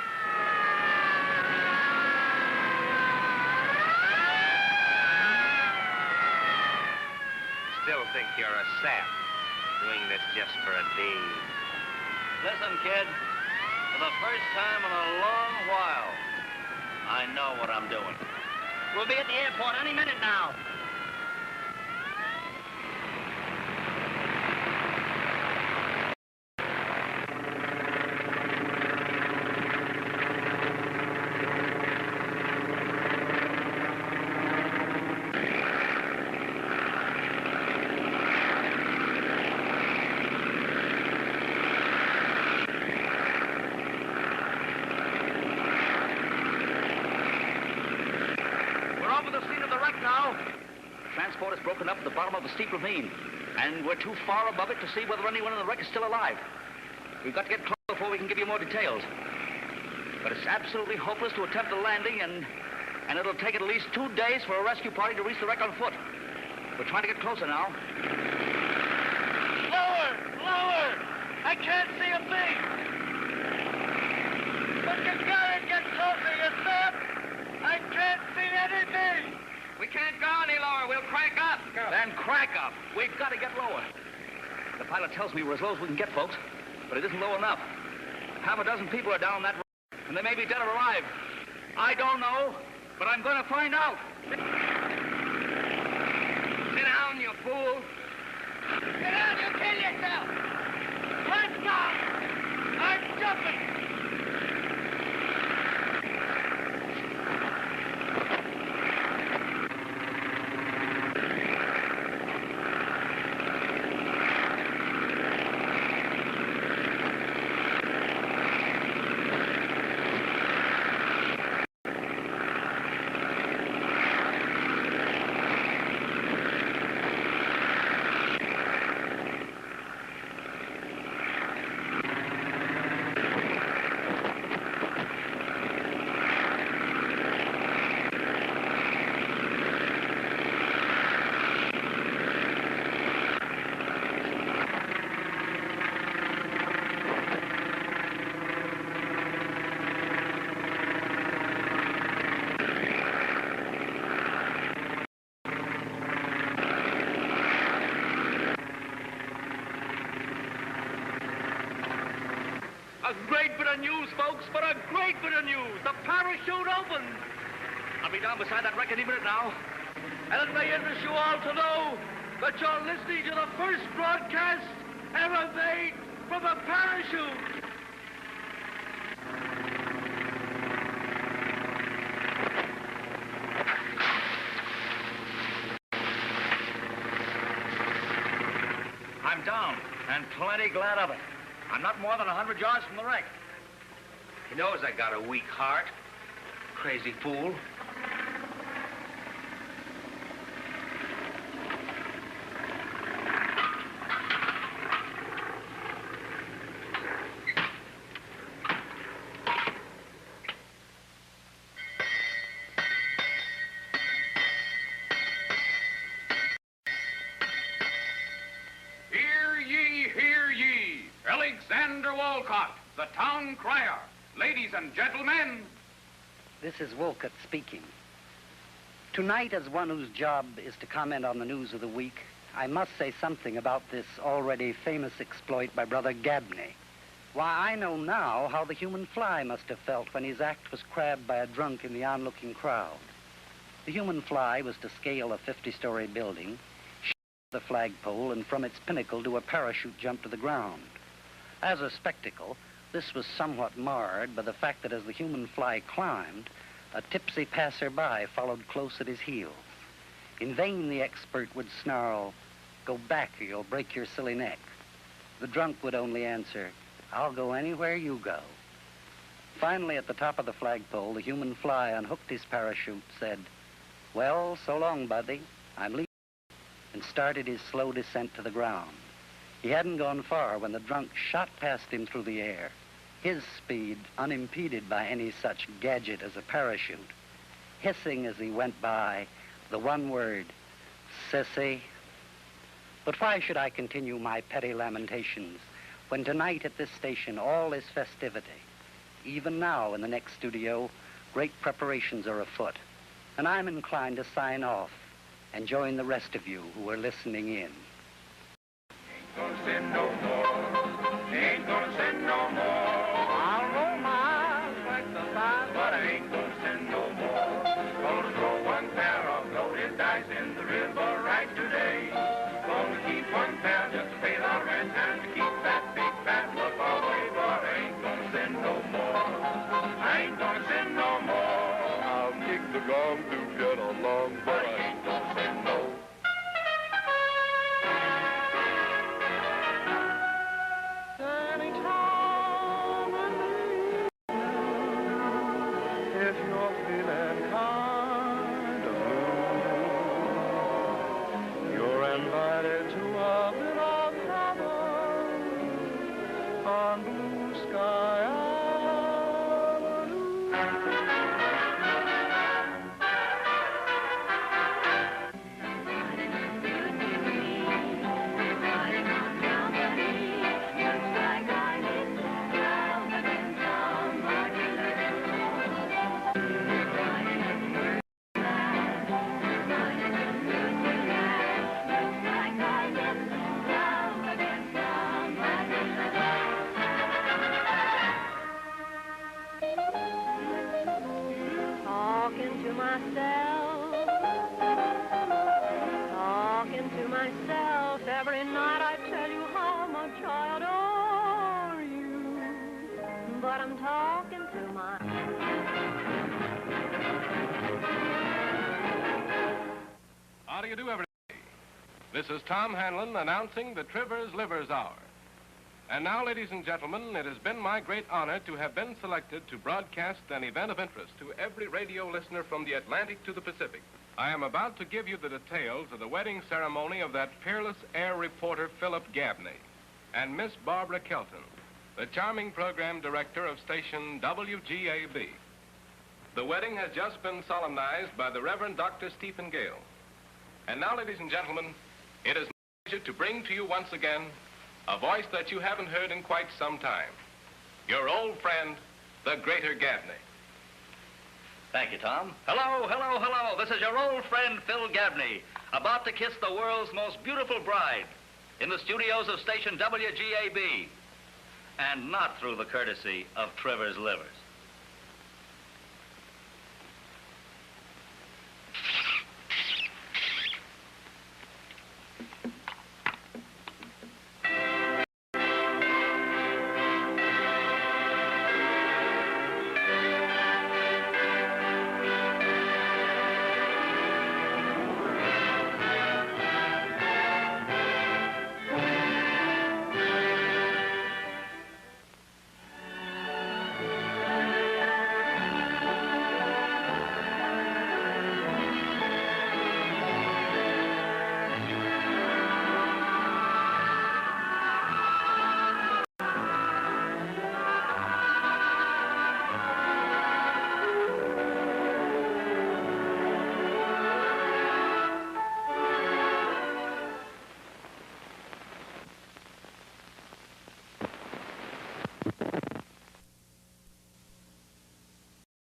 Still think you're a sap, doing this just for a day. Listen, kid, for the first time in a long while, I know what I'm doing. We'll be at the airport any minute now. Broken up at the bottom of a steep ravine, and we're too far above it to see whether anyone in the wreck is still alive. We've got to get close before we can give you more details. But it's absolutely hopeless to attempt a landing, and it'll take at least 2 days for a rescue party to reach the wreck on foot. We're trying to get closer now. Lower! Lower! I can't see a thing! But you gotta get closer, you sap! I can't see anything! We can't go any lower. We'll crack up. Then crack up. We've got to get lower. The pilot tells me we're as low as we can get, folks, but it isn't low enough. Half a dozen people are down that road, and they may be dead or alive. I don't know, but I'm going to find out. Sit down, you fool. Sit down, you kill yourself! Let's go! I'm jumping! A great bit of news, folks, but a great bit of news. The parachute opened. I'll be down beside that wreck any minute now. And it may interest you all to know that you're listening to the first broadcast ever made from a parachute. I'm down, and plenty glad of it. I'm not more than 100 yards from the wreck. He knows I got a weak heart. Crazy fool. The town crier. Ladies and gentlemen. This is Wolcott speaking. Tonight, as one whose job is to comment on the news of the week, I must say something about this already famous exploit by Brother Gabney. Why, I know now how the human fly must have felt when his act was crabbed by a drunk in the onlooking crowd. The human fly was to scale a 50-story building, the flagpole, and from its pinnacle do a parachute jump to the ground. As a spectacle, this was somewhat marred by the fact that as the human fly climbed, a tipsy passerby followed close at his heels. In vain the expert would snarl, "Go back or you'll break your silly neck." The drunk would only answer, "I'll go anywhere you go." Finally, at the top of the flagpole, the human fly unhooked his parachute, said, "Well, so long, buddy, I'm leaving," and started his slow descent to the ground. He hadn't gone far when the drunk shot past him through the air, his speed unimpeded by any such gadget as a parachute, hissing as he went by the one word, "Sissy." But why should I continue my petty lamentations when tonight at this station all is festivity? Even now in the next studio, great preparations are afoot, and I'm inclined to sign off and join the rest of you who are listening in. Gonna sin no more. Ain't gonna sin no more. I'll roll my eyes like the size, but I ain't gonna sin no more. Gonna throw one pair of loaded dice in the river right today. Gonna keep one pair just to pay the rent and to keep that big fat look away, but I ain't gonna sin no more. I ain't gonna sin no more. I'll kick the gong to get along, but I ain't gonna sin no more. If you're feeling kind of blue, you're invited to a bit of heaven on Blue Sky Avenue. Talking to myself every night, I tell you how much I adore you. But I'm talking to myself. How do you do, everybody? This is Tom Hanlon announcing the Trivers Livers Hour. And now, ladies and gentlemen, it has been my great honor to have been selected to broadcast an event of interest to every radio listener from the Atlantic to the Pacific. I am about to give you the details of the wedding ceremony of that peerless air reporter, Philip Gabney, and Miss Barbara Kelton, the charming program director of station WGAB. The wedding has just been solemnized by the Reverend Dr. Stephen Gale. And now, ladies and gentlemen, it is my pleasure to bring to you once again a voice that you haven't heard in quite some time. Your old friend, the Greater Gabney. Thank you, Tom. Hello, hello, hello. This is your old friend, Phil Gabney, about to kiss the world's most beautiful bride in the studios of station WGAB. and not through the courtesy of Trevor's Livers.